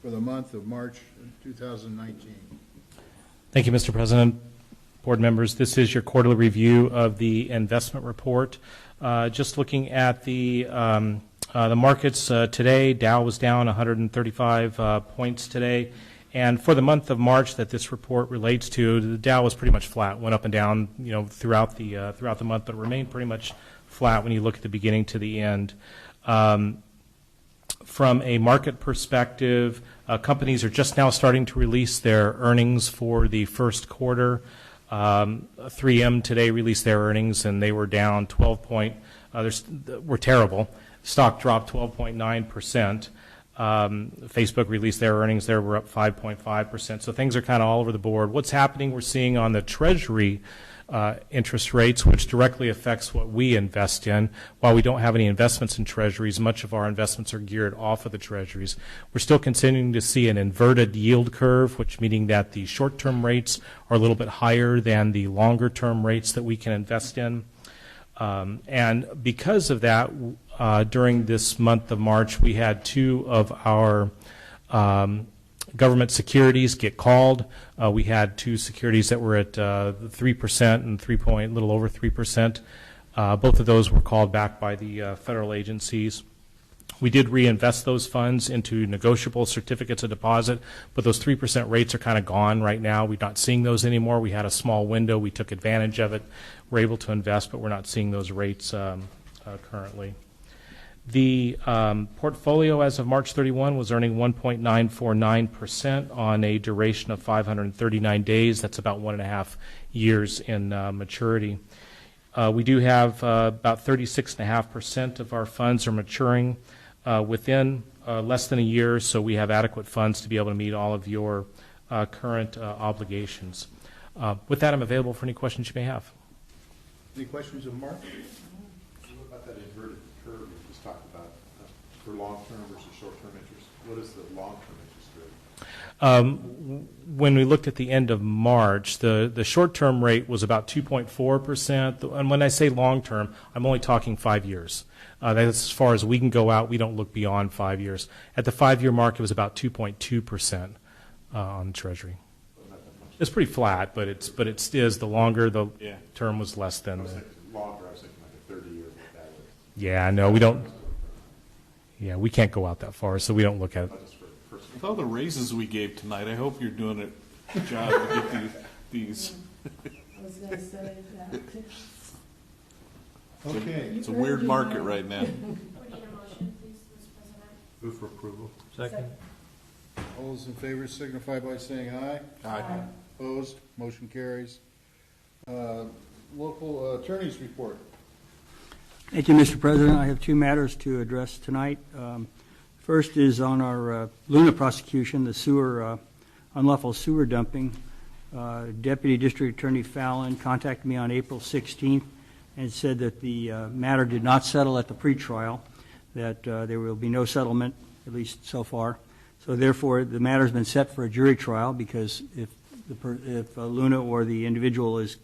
for the month of March 2019. Thank you, Mr. President. Board members, this is your quarterly review of the investment report. Just looking at the markets today, Dow was down 135 points today. And for the month of March that this report relates to, the Dow was pretty much flat, went up and down, throughout the month, but remained pretty much flat when you look at the beginning to the end. From a market perspective, companies are just now starting to release their earnings for the first quarter. 3M today released their earnings, and they were down 12 were terrible. Stock dropped 12.9%. Facebook released their earnings. They were up 5.5%. So things are kind of all over the board. What's happening, we're seeing on the Treasury interest rates, which directly affects what we invest in. While we don't have any investments in Treasuries, much of our investments are geared off of the Treasuries. We're still continuing to see an inverted yield curve, which meaning that the short-term rates are a little bit higher than the longer-term rates that we can invest in. And because of that, during this month of March, we had 2 of our government securities get called. We had 2 securities that were at 3% and a little over 3%. Both of those were called back by the federal agencies. We did reinvest those funds into negotiable certificates of deposit, but those 3% rates are kind of gone right now. We're not seeing those anymore. We had a small window. We took advantage of it. We're able to invest, but we're not seeing those rates currently. The portfolio as of March 31 was earning 1.949% on a duration of 539 days. That's about 1.5 years in maturity. We do have about 36.5% of our funds are maturing within less than a year, so we have adequate funds to be able to meet all of your current obligations. With that, I'm available for any questions you may have. Any questions of Mark? What about that inverted curve you just talked about for long-term versus short-term interest? What is the long-term interest rate? When we looked at the end of March, the short-term rate was about 2.4%. And when I say long-term, I'm only talking 5 years. That's as far as we can go out. We don't look beyond 5 years. At the 5-year mark, it was about 2.2% on the Treasury. It's pretty flat, but it is the longer the term was less than. Longer, I was thinking like a 30-year. Yeah, no, we don't. Yeah, we can't go out that far, so we don't look at it. With all the raises we gave tonight, I hope you're doing it job to get these. I was gonna say that too. Okay. It's a weird market right now. We need a motion, please, Mr. President. Move for approval. Second. All those in favor signify by saying aye. Aye. Opposed? Motion carries. Local attorney's report. Thank you, Mr. President. I have two matters to address tonight. First is on our Luna prosecution, the sewer, unlawful sewer dumping. Deputy District Attorney Fallon contacted me on April 16th and said that the matter did not settle at the pretrial, that there will be no settlement, at least so far. So therefore, the matter has been set for a jury trial, because if Luna or the individual is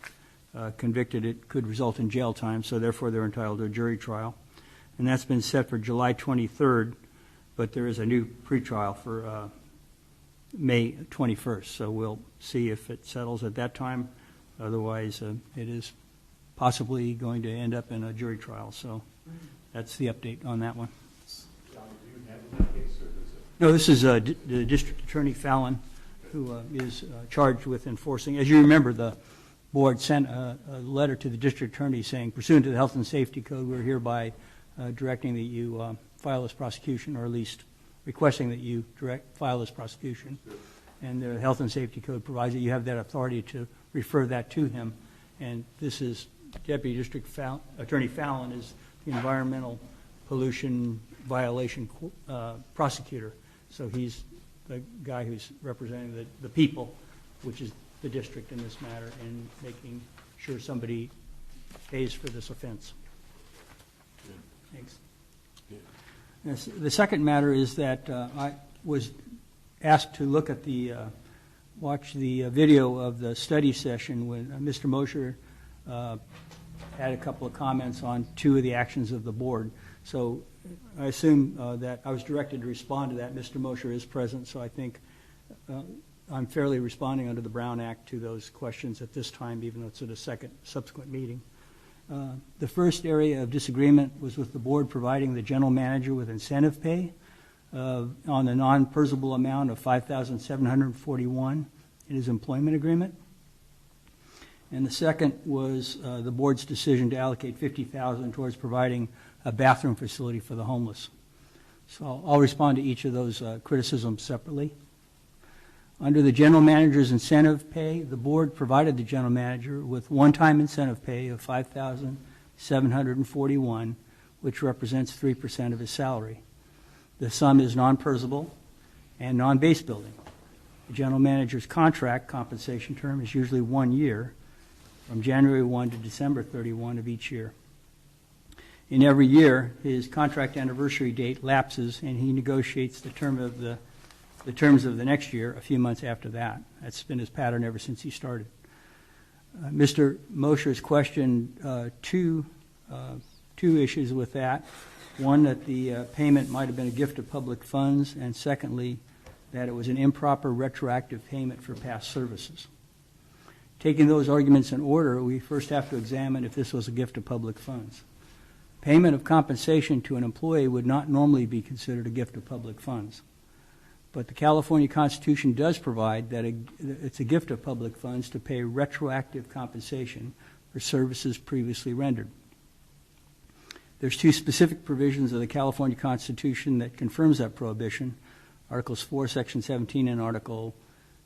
convicted, it could result in jail time, so therefore they're entitled to a jury trial. And that's been set for July 23rd, but there is a new pretrial for May 21st, so we'll see if it settles at that time. Otherwise, it is possibly going to end up in a jury trial, so that's the update on that one. No, this is the District Attorney Fallon, who is charged with enforcing. As you remember, the board sent a letter to the District Attorney saying, pursuant to the Health and Safety Code, we're hereby directing that you file this prosecution, or at least requesting that you file this prosecution. And the Health and Safety Code provides that you have that authority to refer that to him. And this is Deputy District Attorney Fallon is the environmental pollution violation prosecutor. So he's the guy who's representing the people, which is the district in this matter, and making sure somebody pays for this offense. Thanks. The second matter is that I was asked to look at watch the video of the study session when Mr. Mosher had a couple of comments on two of the actions of the board. So I assume that I was directed to respond to that. Mr. Mosher is present, so I think I'm fairly responding under the Brown Act to those questions at this time, even though it's at a subsequent meeting. The first area of disagreement was with the board providing the general manager with incentive pay on the non-PERSable amount of $5,741 in his employment agreement. And the second was the board's decision to allocate $50,000 towards providing a bathroom facility for the homeless. So I'll respond to each of those criticisms separately. Under the general manager's incentive pay, the board provided the general manager with one-time incentive pay of $5,741, which represents 3% of his salary. The sum is non-PERSable and non-base building. The general manager's contract compensation term is usually 1 year, from January 1 to December 31 of each year. In every year, his contract anniversary date lapses, and he negotiates the terms of the next year a few months after that. That's been his pattern ever since he started. Mr. Mosher has questioned two issues with that. One, that the payment might have been a gift of public funds, and secondly, that it was an improper retroactive payment for past services. Taking those arguments in order, we first have to examine if this was a gift of public funds. Payment of compensation to an employee would not normally be considered a gift of public funds. But the California Constitution does provide that it's a gift of public funds to pay retroactive compensation for services previously rendered. There's two specific provisions of the California Constitution that confirms that prohibition, Articles 4, Section 17, and Article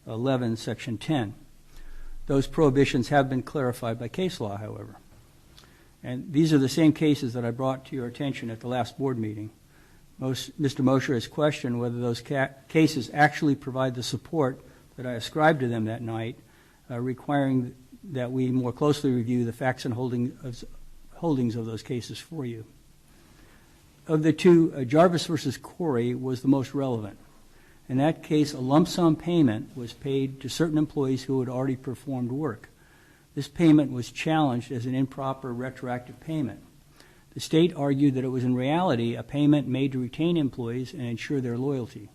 11, Section 10. Those prohibitions have been clarified by case law, however. And these are the same cases that I brought to your attention at the last board meeting. Mr. Mosher has questioned whether those cases actually provide the support that I ascribed to them that night, requiring that we more closely review the facts and holdings of those cases for you. Of the two, Jarvis versus Corey was the most relevant. In that case, a lump sum payment was paid to certain employees who had already performed work. This payment was challenged as an improper retroactive payment. The state argued that it was in reality a payment made to retain employees and ensure their loyalty.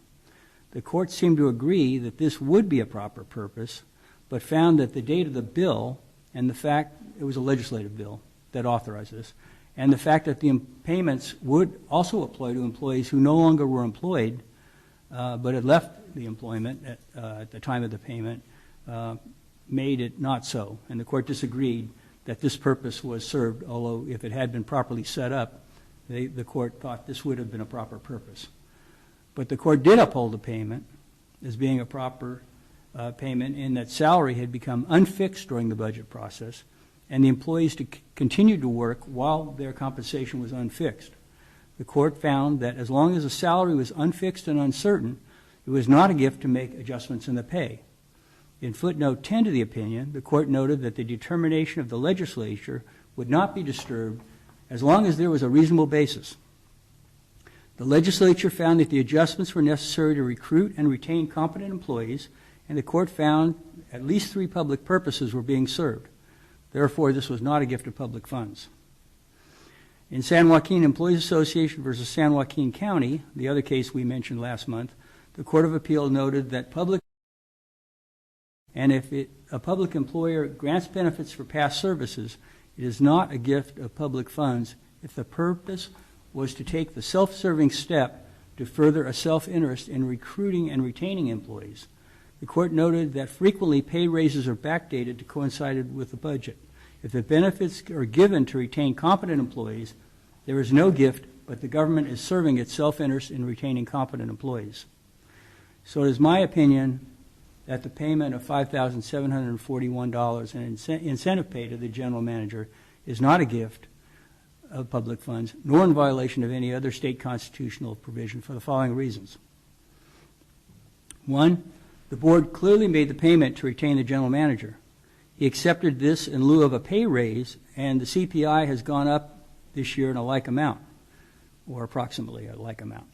The court seemed to agree that this would be a proper purpose, but found that the date of the bill and the fact it was a legislative bill that authorized this, and the fact that the payments would also apply to employees who no longer were employed but had left the employment at the time of the payment made it not so, and the court disagreed that this purpose was served, although if it had been properly set up, the court thought this would have been a proper purpose. But the court did uphold the payment as being a proper payment in that salary had become unfixed during the budget process, and the employees continued to work while their compensation was unfixed. The court found that as long as the salary was unfixed and uncertain, it was not a gift to make adjustments in the pay. In footnote 10 to the opinion, the court noted that the determination of the legislature would not be disturbed as long as there was a reasonable basis. The legislature found that the adjustments were necessary to recruit and retain competent employees, and the court found at least 3 public purposes were being served. Therefore, this was not a gift of public funds. In San Joaquin Employees Association versus San Joaquin County, the other case we mentioned last month, the Court of Appeal noted that if a public employer grants benefits for past services, it is not a gift of public funds if the purpose was to take the self-serving step to further a self-interest in recruiting and retaining employees. The court noted that frequently pay raises are backdated to coincide with the budget. If the benefits are given to retain competent employees, there is no gift, but the government is serving its self-interest in retaining competent employees. So it is my opinion that the payment of $5,741 in incentive pay to the general manager is not a gift of public funds, nor in violation of any other state constitutional provision for the following reasons. 1, the board clearly made the payment to retain the general manager. He accepted this in lieu of a pay raise, and the CPI has gone up this year in a like amount, or approximately a like amount.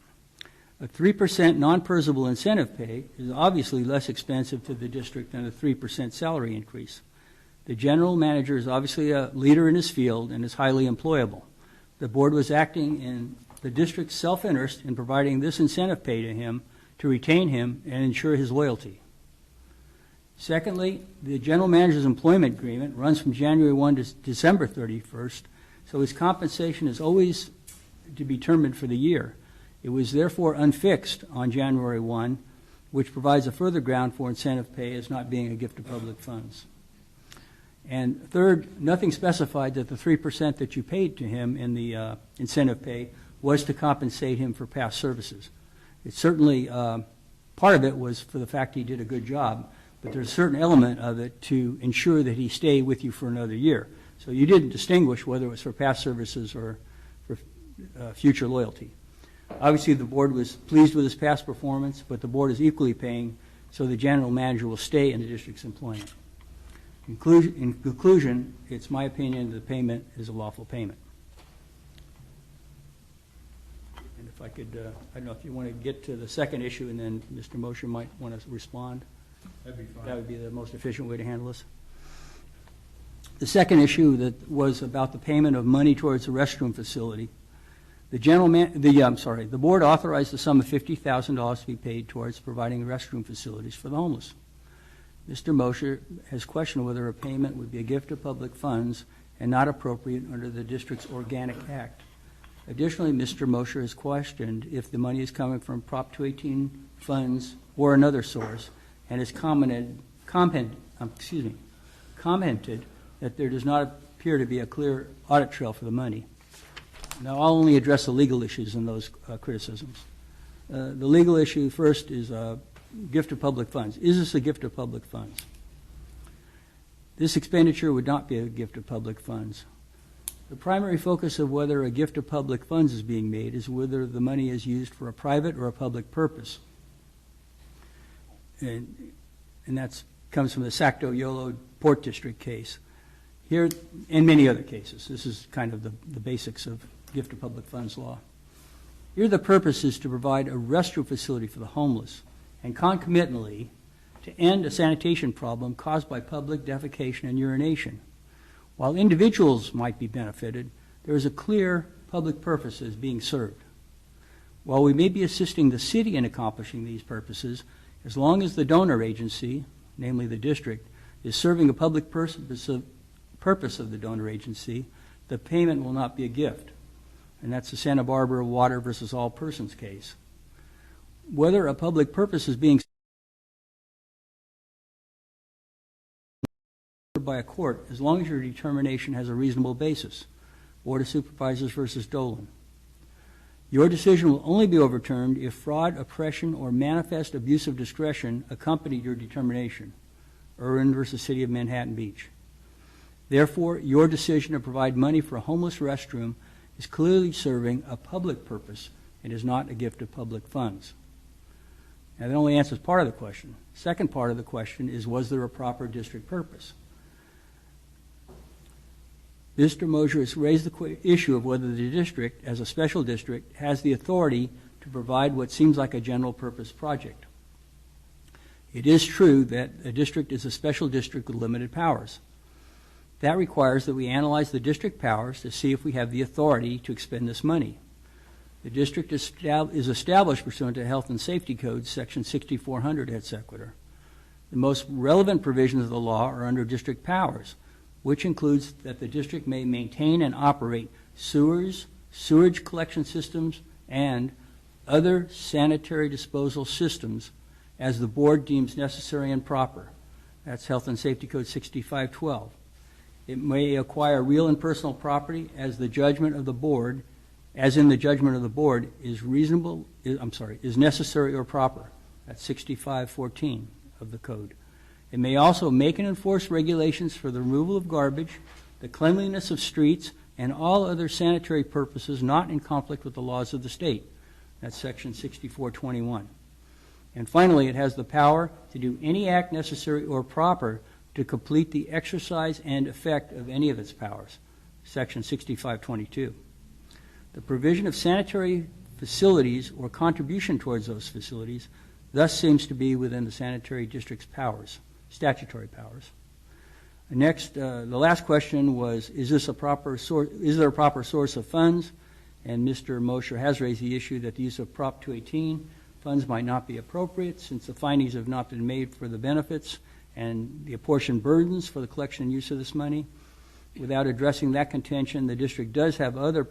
A 3% non-perishable incentive pay is obviously less expensive to the district than a 3% salary increase. The general manager is obviously a leader in his field and is highly employable. The board was acting in the district's self-interest in providing this incentive pay to him to retain him and ensure his loyalty. Secondly, the general manager's employment agreement runs from January 1 to December 31st, so his compensation is always to be determined for the year. It was therefore unfixed on January 1, which provides a further ground for incentive pay as not being a gift of public funds. And third, nothing specified that the 3% that you paid to him in the incentive pay was to compensate him for past services. It certainly, part of it was for the fact he did a good job, but there's a certain element of it to ensure that he stay with you for another year. So you didn't distinguish whether it was for past services or for future loyalty. Obviously, the board was pleased with his past performance, but the board is equally paying so the general manager will stay in the district's employment. In conclusion, it's my opinion that the payment is a lawful payment. And if I could, I don't know if you want to get to the second issue, and then Mr. Mosher might want to respond. That'd be fine. That would be the most efficient way to handle this. The second issue that was about the payment of money towards the restroom facility. The board authorized the sum of $50,000 to be paid towards providing restroom facilities for the homeless. Mr. Mosher has questioned whether a payment would be a gift of public funds and not appropriate under the district's Organic Act. Additionally, Mr. Mosher has questioned if the money is coming from Prop 218 funds or another source, and has commented that there does not appear to be a clear audit trail for the money. Now, I'll only address the legal issues in those criticisms. The legal issue first is a gift of public funds. Is this a gift of public funds? This expenditure would not be a gift of public funds. The primary focus of whether a gift of public funds is being made is whether the money is used for a private or a public purpose. And that comes from the Sacto-Yolo Port District case. Here, and many other cases, this is kind of the basics of gift of public funds law. Here the purpose is to provide a restroom facility for the homeless, and concomitantly to end a sanitation problem caused by public defecation and urination. While individuals might be benefited, there is a clear public purpose as being served. While we may be assisting the city in accomplishing these purposes, as long as the donor agency, namely the district, is serving a public purpose of the donor agency, the payment will not be a gift. And that's the Santa Barbara Water versus All Persons case. Whether a public purpose is being overruled by a court as long as your determination has a reasonable basis. Board of Supervisors versus Dolan. Your decision will only be overturned if fraud, oppression, or manifest abuse of discretion accompanied your determination. Irwin versus City of Manhattan Beach. Therefore, your decision to provide money for a homeless restroom is clearly serving a public purpose and is not a gift of public funds. Now, that only answers part of the question. Second part of the question is, was there a proper district purpose? Mr. Mosher has raised the issue of whether the district, as a special district, has the authority to provide what seems like a general purpose project. It is true that a district is a special district with limited powers. That requires that we analyze the district powers to see if we have the authority to expend this money. The district is established pursuant to Health and Safety Code, Section 6400 et sequitur. The most relevant provisions of the law are under district powers, which includes that the district may maintain and operate sewers, sewage collection systems, and other sanitary disposal systems as the board deems necessary and proper. That's Health and Safety Code 6512. It may acquire real and personal property as the judgment of the board, as in the judgment of the board is necessary or proper. That's 6514 of the code. It may also make and enforce regulations for the removal of garbage, the cleanliness of streets, and all other sanitary purposes not in conflict with the laws of the state. That's Section 6421. And finally, it has the power to do any act necessary or proper to complete the exercise and effect of any of its powers. Section 6522. The provision of sanitary facilities or contribution towards those facilities thus seems to be within the sanitary district's powers, statutory powers. Next, the last question was, is there a proper source of funds? And Mr. Mosher has raised the issue that the use of Prop 218 funds might not be appropriate since the findings have not been made for the benefits and the apportioned burdens for the collection and use of this money. Without addressing that contention, the district does have other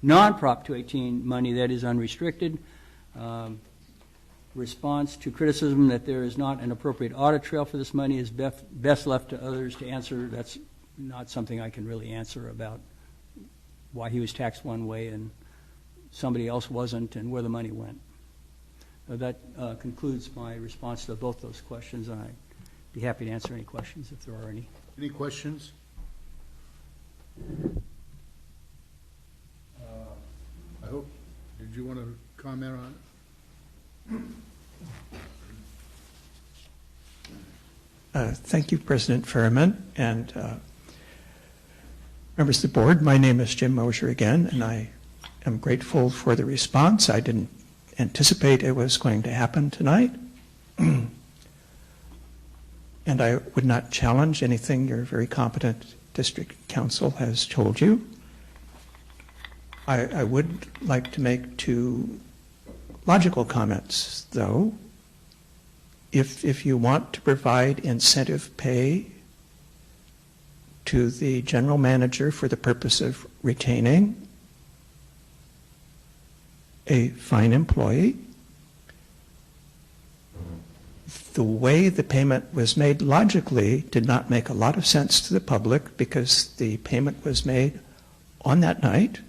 non-Prop 218 money that is unrestricted. Response to criticism that there is not an appropriate audit trail for this money is best left to others to answer. That's not something I can really answer about why he was taxed one way and somebody else wasn't and where the money went. That concludes my response to both those questions, and I'd be happy to answer any questions if there are any. Any questions? I hope, did you want to comment on it? Thank you, President Ferriman, and members of the board. My name is Jim Mosher again, and I am grateful for the response. I didn't anticipate it was going to happen tonight, and I would not challenge anything your very competent district council has told you. I would like to make two logical comments, though. If you want to provide incentive pay to the general manager for the purpose of retaining a fine employee, the way the payment was made logically did not make a lot of sense to the public because the payment was made on that night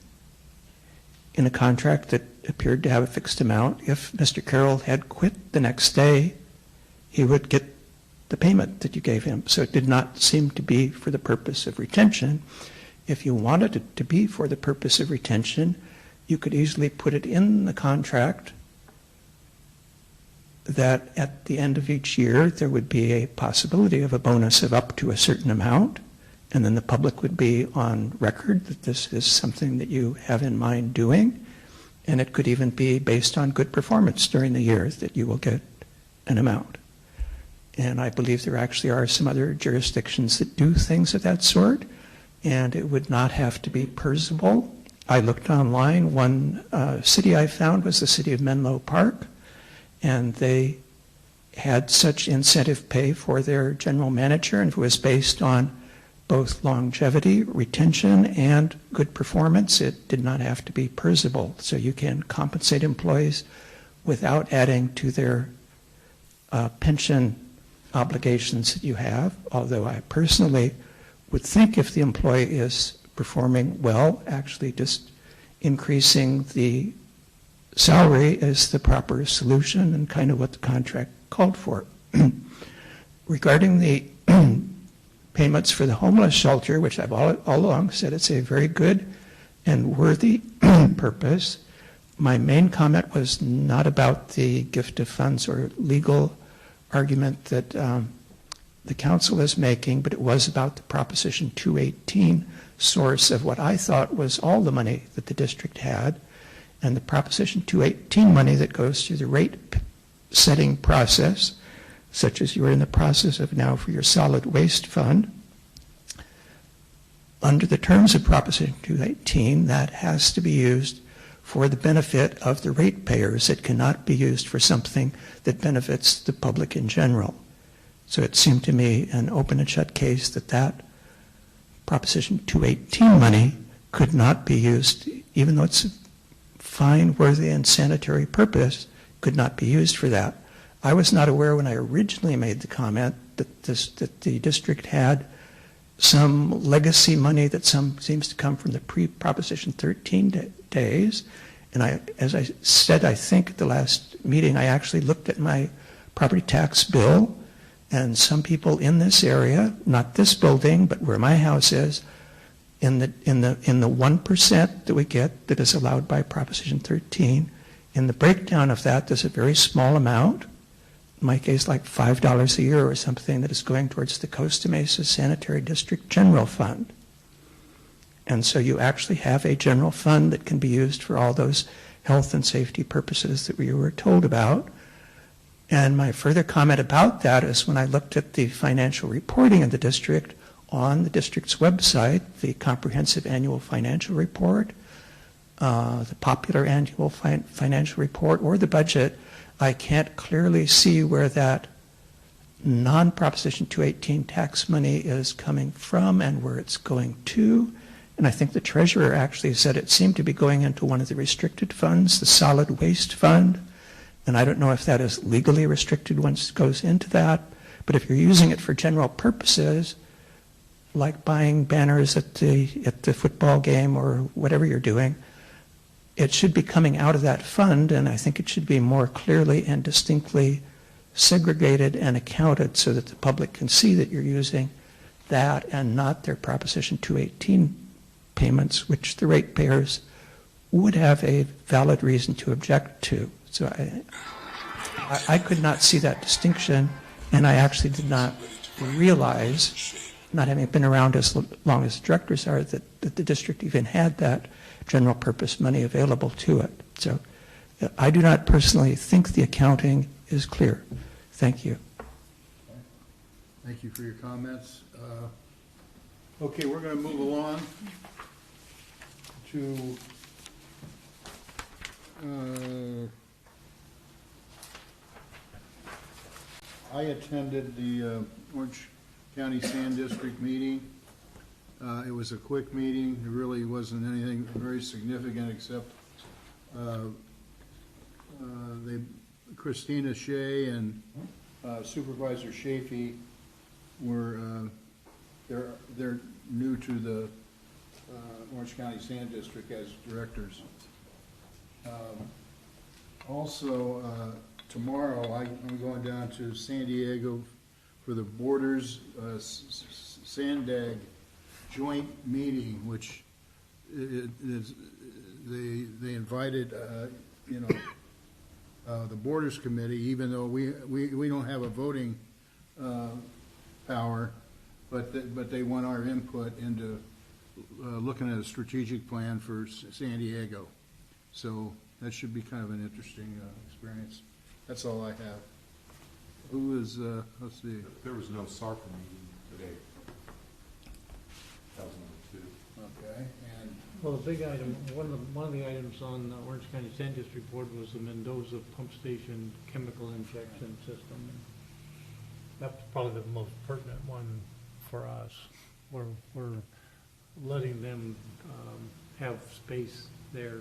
in a contract that appeared to have a fixed amount. If Mr. Carroll had quit the next day, he would get the payment that you gave him. So it did not seem to be for the purpose of retention. If you wanted it to be for the purpose of retention, you could easily put it in the contract that at the end of each year there would be a possibility of a bonus of up to a certain amount, and then the public would be on record that this is something that you have in mind doing, and it could even be based on good performance during the year that you will get an amount. And I believe there actually are some other jurisdictions that do things of that sort, and it would not have to be PERSable. I looked online. One city I found was the city of Menlo Park, and they had such incentive pay for their general manager, and it was based on both longevity, retention, and good performance. It did not have to be PERSable. So you can compensate employees without adding to their pension obligations that you have, although I personally would think if the employee is performing well, actually just increasing the salary is the proper solution and kind of what the contract called for. Regarding the payments for the homeless shelter, which I've all along said it's a very good and worthy purpose, my main comment was not about the gift of funds or legal argument that the council is making, but it was about the Proposition 218 source of what I thought was all the money that the district had, and the Proposition 218 money that goes through the rate setting process, such as you're in the process of now for your solid waste fund. Under the terms of Proposition 218, that has to be used for the benefit of the ratepayers. It cannot be used for something that benefits the public in general. So it seemed to me an open and shut case that that Proposition 218 money could not be used, even though it's a fine, worthy, and sanitary purpose, could not be used for that. I was not aware when I originally made the comment that the district had some legacy money that seems to come from the pre-Proposition 13 days. And as I said, I think at the last meeting, I actually looked at my property tax bill, and some people in this area, not this building, but where my house is, in the 1% that we get that is allowed by Proposition 13, in the breakdown of that, there's a very small amount, in my case like $5 a year or something, that is going towards the Costa Mesa Sanitary District General Fund. And so you actually have a general fund that can be used for all those health and safety purposes that we were told about. And my further comment about that is when I looked at the financial reporting of the district on the district's website, the comprehensive annual financial report, the popular annual financial report, or the budget, I can't clearly see where that non-Proposition 218 tax money is coming from and where it's going to. And I think the treasurer actually said it seemed to be going into one of the restricted funds, the solid waste fund. And I don't know if that is legally restricted once it goes into that. But if you're using it for general purposes, like buying banners at the football game or whatever you're doing, it should be coming out of that fund, and I think it should be more clearly and distinctly segregated and accounted so that the public can see that you're using that and not their Proposition 218 payments, which the ratepayers would have a valid reason to object to. So I could not see that distinction, and I actually did not realize, not having been around as long as directors are, that the district even had that general purpose money available to it. So I do not personally think the accounting is clear. Thank you. Thank you for your comments. Okay, we're going to move along to I attended the Orange County Sand District meeting. It was a quick meeting. It really wasn't anything very significant except Christina Shea and Supervisor Chafee were they're new to the Orange County Sand District as directors. Also, tomorrow I'm going down to San Diego for the Borders Sandag joint meeting, which is they invited the Borders Committee, even though we don't have a voting power, but they want our input into looking at a strategic plan for San Diego. So that should be kind of an interesting experience. That's all I have. Who is, let's see. There was no SARPA meeting today. That was number 2. Okay, and Well, the big item, one of the items on the Orange County Sand District Board was the Mendoza Pump Station chemical injection system. That's probably the most pertinent one for us. We're letting them have space there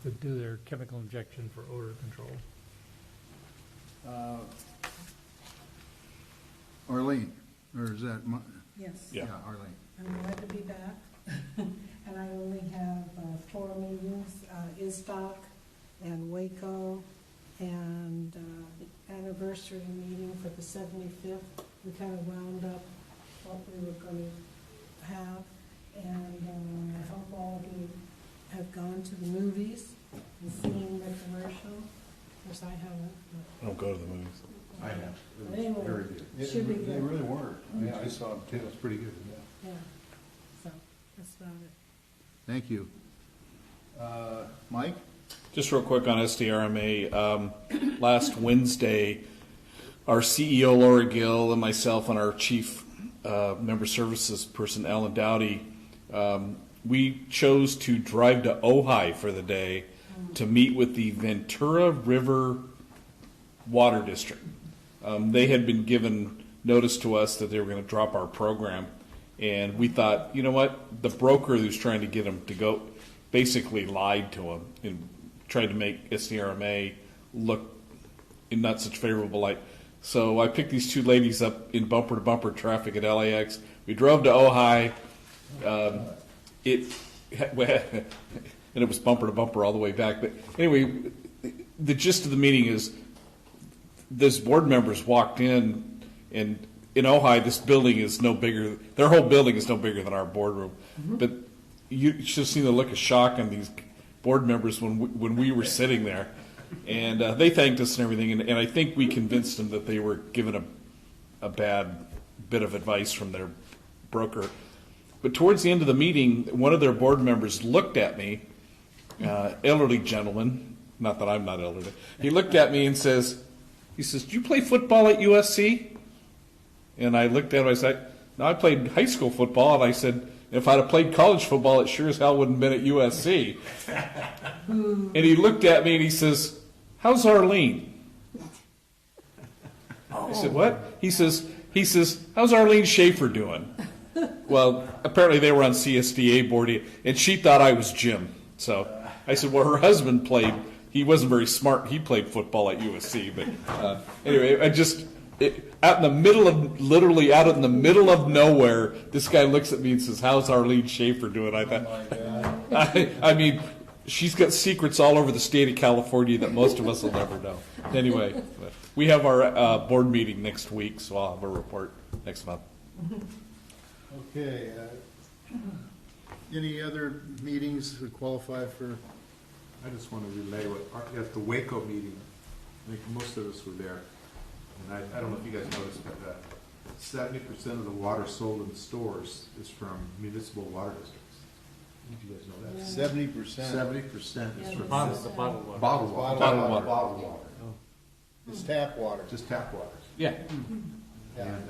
to do their chemical injection for odor control. Arlene, or is that Yes. Yeah. Arlene? I'm glad to be back. And I only have 4 meetings, ISDOC and Waco, and the anniversary meeting for the 75th. We kind of wound up what we were going to have. And I hope all of you have gone to the movies and seen the commercial. Of course, I haven't. I don't go to the movies. I have. But anyway, Very good. it should be They good. really were. Yeah, I saw them too. It was pretty good. Yeah, so that's about it. Thank you. Mike? Just real quick on SDRMA. Last Wednesday, our CEO, Laura Gill, and myself and our chief member services person, Alan Dowdy, we chose to drive to Ojai for the day to meet with the Ventura River Water District. They had been given notice to us that they were going to drop our program, and we thought, you know what, the broker who's trying to get them to go basically lied to them and tried to make SDRMA look in not such favorable light. So I picked these two ladies up in bumper-to-bumper traffic at LAX. We drove to Ojai. And it was bumper-to-bumper all the way back. But anyway, the gist of the meeting is those board members walked in, and in Ojai, this building is no bigger. Their whole building is no bigger than our boardroom. But you should have seen the look of shock on these board members when we were sitting there. And they thanked us and everything, and I think we convinced them that they were given a bad bit of advice from their broker. But towards the end of the meeting, one of their board members looked at me, elderly gentleman, not that I'm not elderly, he looked at me and says, do you play football at USC? And I looked at him, I said, no, I played high school football, and I said, if I'd have played college football, it sure as hell wouldn't have been at USC. And he looked at me and he says, how's Arlene? I said, what? He says, how's Arlene Schaefer doing? Well, apparently they were on CSDA board, and she thought I was Jim. So I said, well, her husband played, he wasn't very smart, he played football at USC. But anyway, out in the middle of, literally out in the middle of nowhere, this guy looks at me and says, how's Arlene Schaefer doing? I thought, I mean, she's got secrets all over the state of California that most of us will never know. Anyway, we have our board meeting next week, so I'll have a report next month. Okay. Any other meetings that qualify for? I just want to relay at the Waco meeting, I think most of us were there. And I don't know if you guys noticed, but 70% of the water sold in stores is from municipal water districts. Did you guys know that? 70%. 70% is from Bottled water. Bottled water. Bottled water. It's tap water. Just tap water. Yeah. And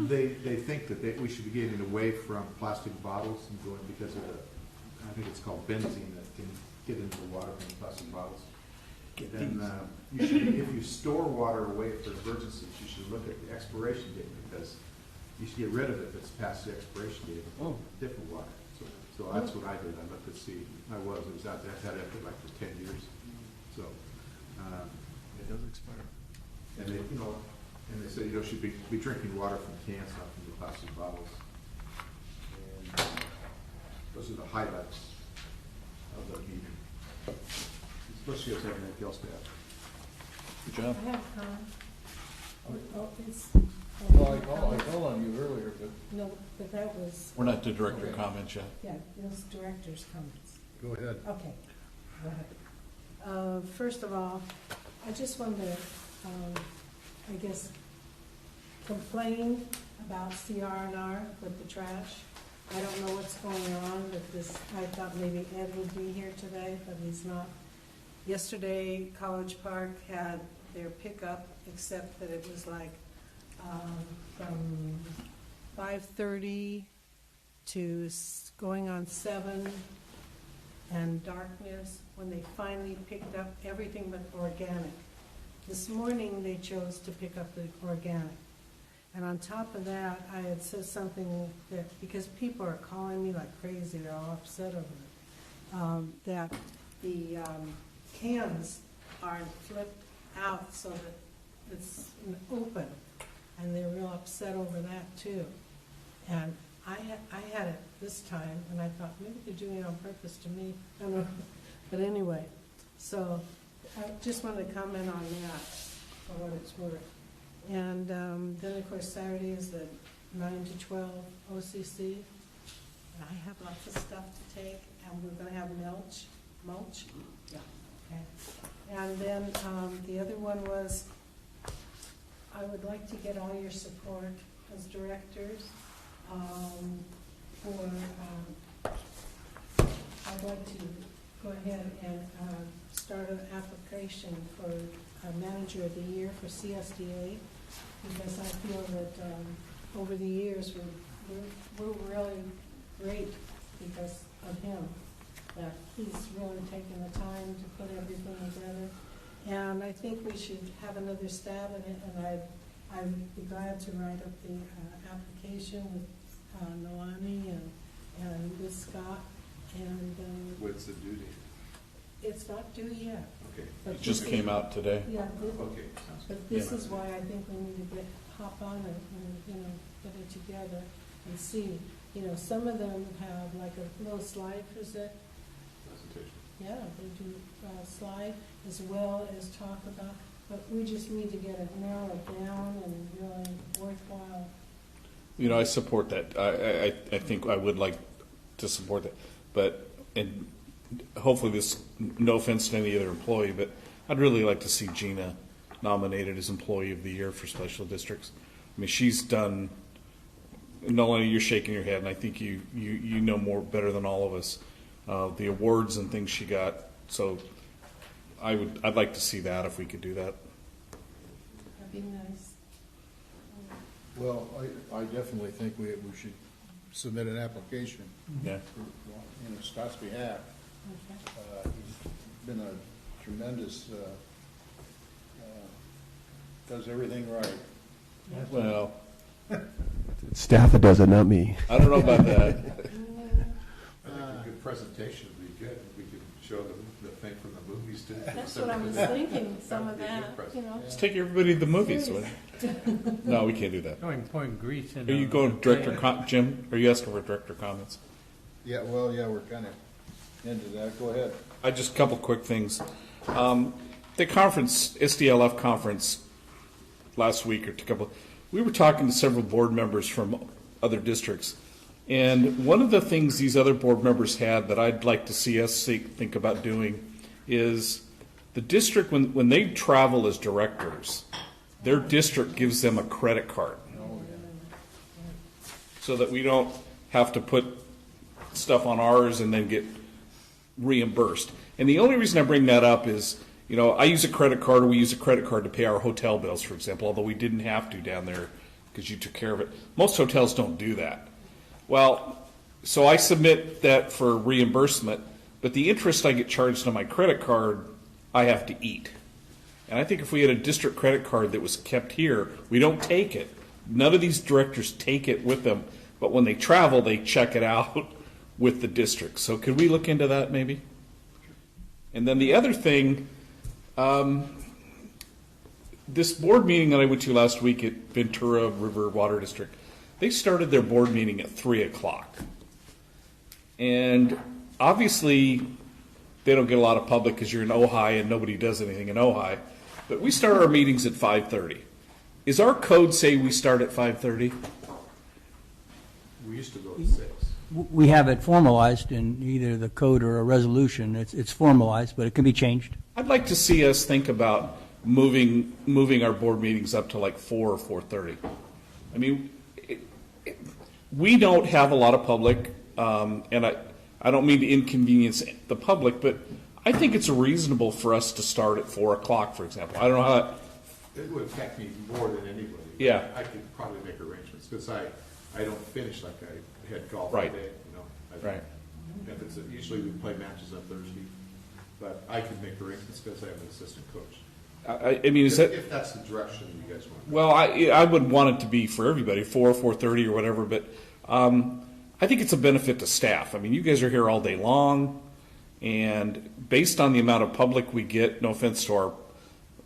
they think that we should be getting away from plastic bottles and going because of I think it's called benzene that can get into the water from plastic bottles. Then you should, if you store water away for emergencies, you should look at the expiration date because you should get rid of it if it's past the expiration date of different water. So that's what I did. I looked to see. It was out there. I've had it for like 10 years. So it does expire. And they, and they said, should be drinking water from cans, not from the plastic bottles. And those are the highlights of the meeting. Unless you guys have anything else to add. Good job. I have, it's. I called on you earlier, but. No, but that was. We're not to director comments yet. Yeah, it was director's comments. Go ahead. Okay, go ahead. First of all, I just wanted to, I guess, complain about CR&R with the trash. I don't know what's going on with this. I thought maybe Ed would be here today, but he's not. Yesterday, College Park had their pickup, except that it was like from 5:30 to going on 7 and darkness when they finally picked up everything but organic. This morning, they chose to pick up the organic. And on top of that, I had said something that, because people are calling me like crazy, they're all upset over it, that the cans aren't flipped out so that it's open. and they're real upset over that too. And I had it this time, and I thought, maybe they're doing it on purpose to me, I don't know. But anyway, so I just wanted to comment on that, for what it's worth. And then, of course, Saturday is the 9 to 12 OCC. And I have lots of stuff to take, and we're going to have mulch? Yeah, okay. And then the other one was, I would like to get all your support as directors I'd like to go ahead and start an application for Manager of the Year for CSDA, because I feel that over the years we're really great because of him, that he's really taken the time to put everything together. And I think we should have another stab at it, and I'd be glad to write up the application with Nolani and with Scott. And what's the due date? it's not due yet. Okay. But It just this came is- out today. Yeah. Okay. But this is why I think we need to hop on it and, get it together and see. Some of them have like a little slide presentation. Yeah, they do slide as well as talk about, but we just need to get it narrowed down and really worthwhile. I support that. I think I would like to support that. But, and hopefully this, no offense to any other employee, but I'd really like to see Gina nominated as Employee of the Year for Special Districts. I mean, she's done, Nolani, you're shaking your head, and I think you know more better than all of us, the awards and things she got. So I'd like to see that if we could do that. That'd be nice. Well, I definitely think we should submit an application. Yeah. In Scott's behalf. Okay. He's been a tremendous, does everything right. Well, It's staff that does it, not me. I don't know about that. I think a good presentation would be good. We could show the thing from the movies too. That's what I was thinking, some of That'd be a that, good presentation. Let's take everybody to the movies. No, we can't do that. Point grease in. Are you going Jim? Are you asking for director comments? Yeah, well, yeah, we're kind of into that. Go ahead. Just a couple quick things. The conference, SDLF conference, last week we were talking to several board members from other districts, and one of the things these other board members had that I'd like to see us think about doing is the district, when they travel as directors, their district gives them a credit card, so that we don't have to put stuff on ours and then get reimbursed. And the only reason I bring that up is, I use a credit card, or we use a credit card to pay our hotel bills, for example, although we didn't have to down there because you took care of it. Most hotels don't do that. Well, so I submit that for reimbursement, but the interest I get charged on my credit card, I have to eat. And I think if we had a district credit card that was kept here, we don't take it. None of these directors take it with them, but when they travel, they check it out with the district. So could we look into that maybe? And then the other thing, this board meeting that I went to last week at Ventura River Water District, they started their board meeting at 3:00. And obviously, they don't get a lot of public because you're in Ojai and nobody does anything in Ojai. But we start our meetings at 5:30. Is our code say we start at 5:30? We used to go at 6. We have it formalized in either the code or a resolution. It's formalized, but it can be changed. I'd like to see us think about moving our board meetings up to like 4 or 4:30. I mean, we don't have a lot of public, and I don't mean to inconvenience the public, but I think it's reasonable for us to start at 4:00, for example. I don't know how that. It would affect me more than anybody. Yeah. I could probably make arrangements, because I don't finish like I had golf Right. today, Right. If it's, usually we play matches on Thursday, but I can make arrangements because I have an assistant coach. I mean, is that? If that's the direction you guys want. Well, I would want it to be for everybody, 4:30 or whatever, but I think it's a benefit to staff. I mean, you guys are here all day long, and based on the amount of public we get, no offense to our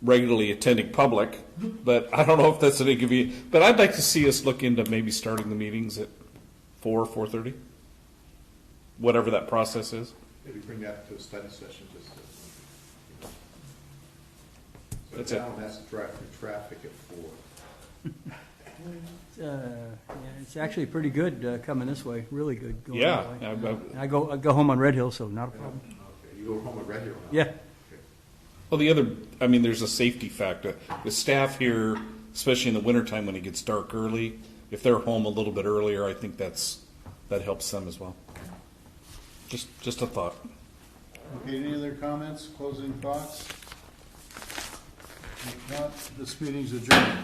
regularly attending public, but I don't know if that's an inconvenience. But I'd like to see us look into maybe starting the meetings at 4:30, whatever that process is. Maybe bring that to a study session, just to. So That's it. town has to drive through traffic at 4. It's actually pretty good coming this way, really good. Going Yeah, that way. I go home on Red Hill, so not a problem. Okay, you go home at Red Hill now? Yeah. Well, there's a safety factor. The staff here, especially in the wintertime when it gets dark early, if they're home a little bit earlier, I think that helps them as well. Just a thought. Okay, any other comments, closing thoughts? If not, this meeting's adjourned.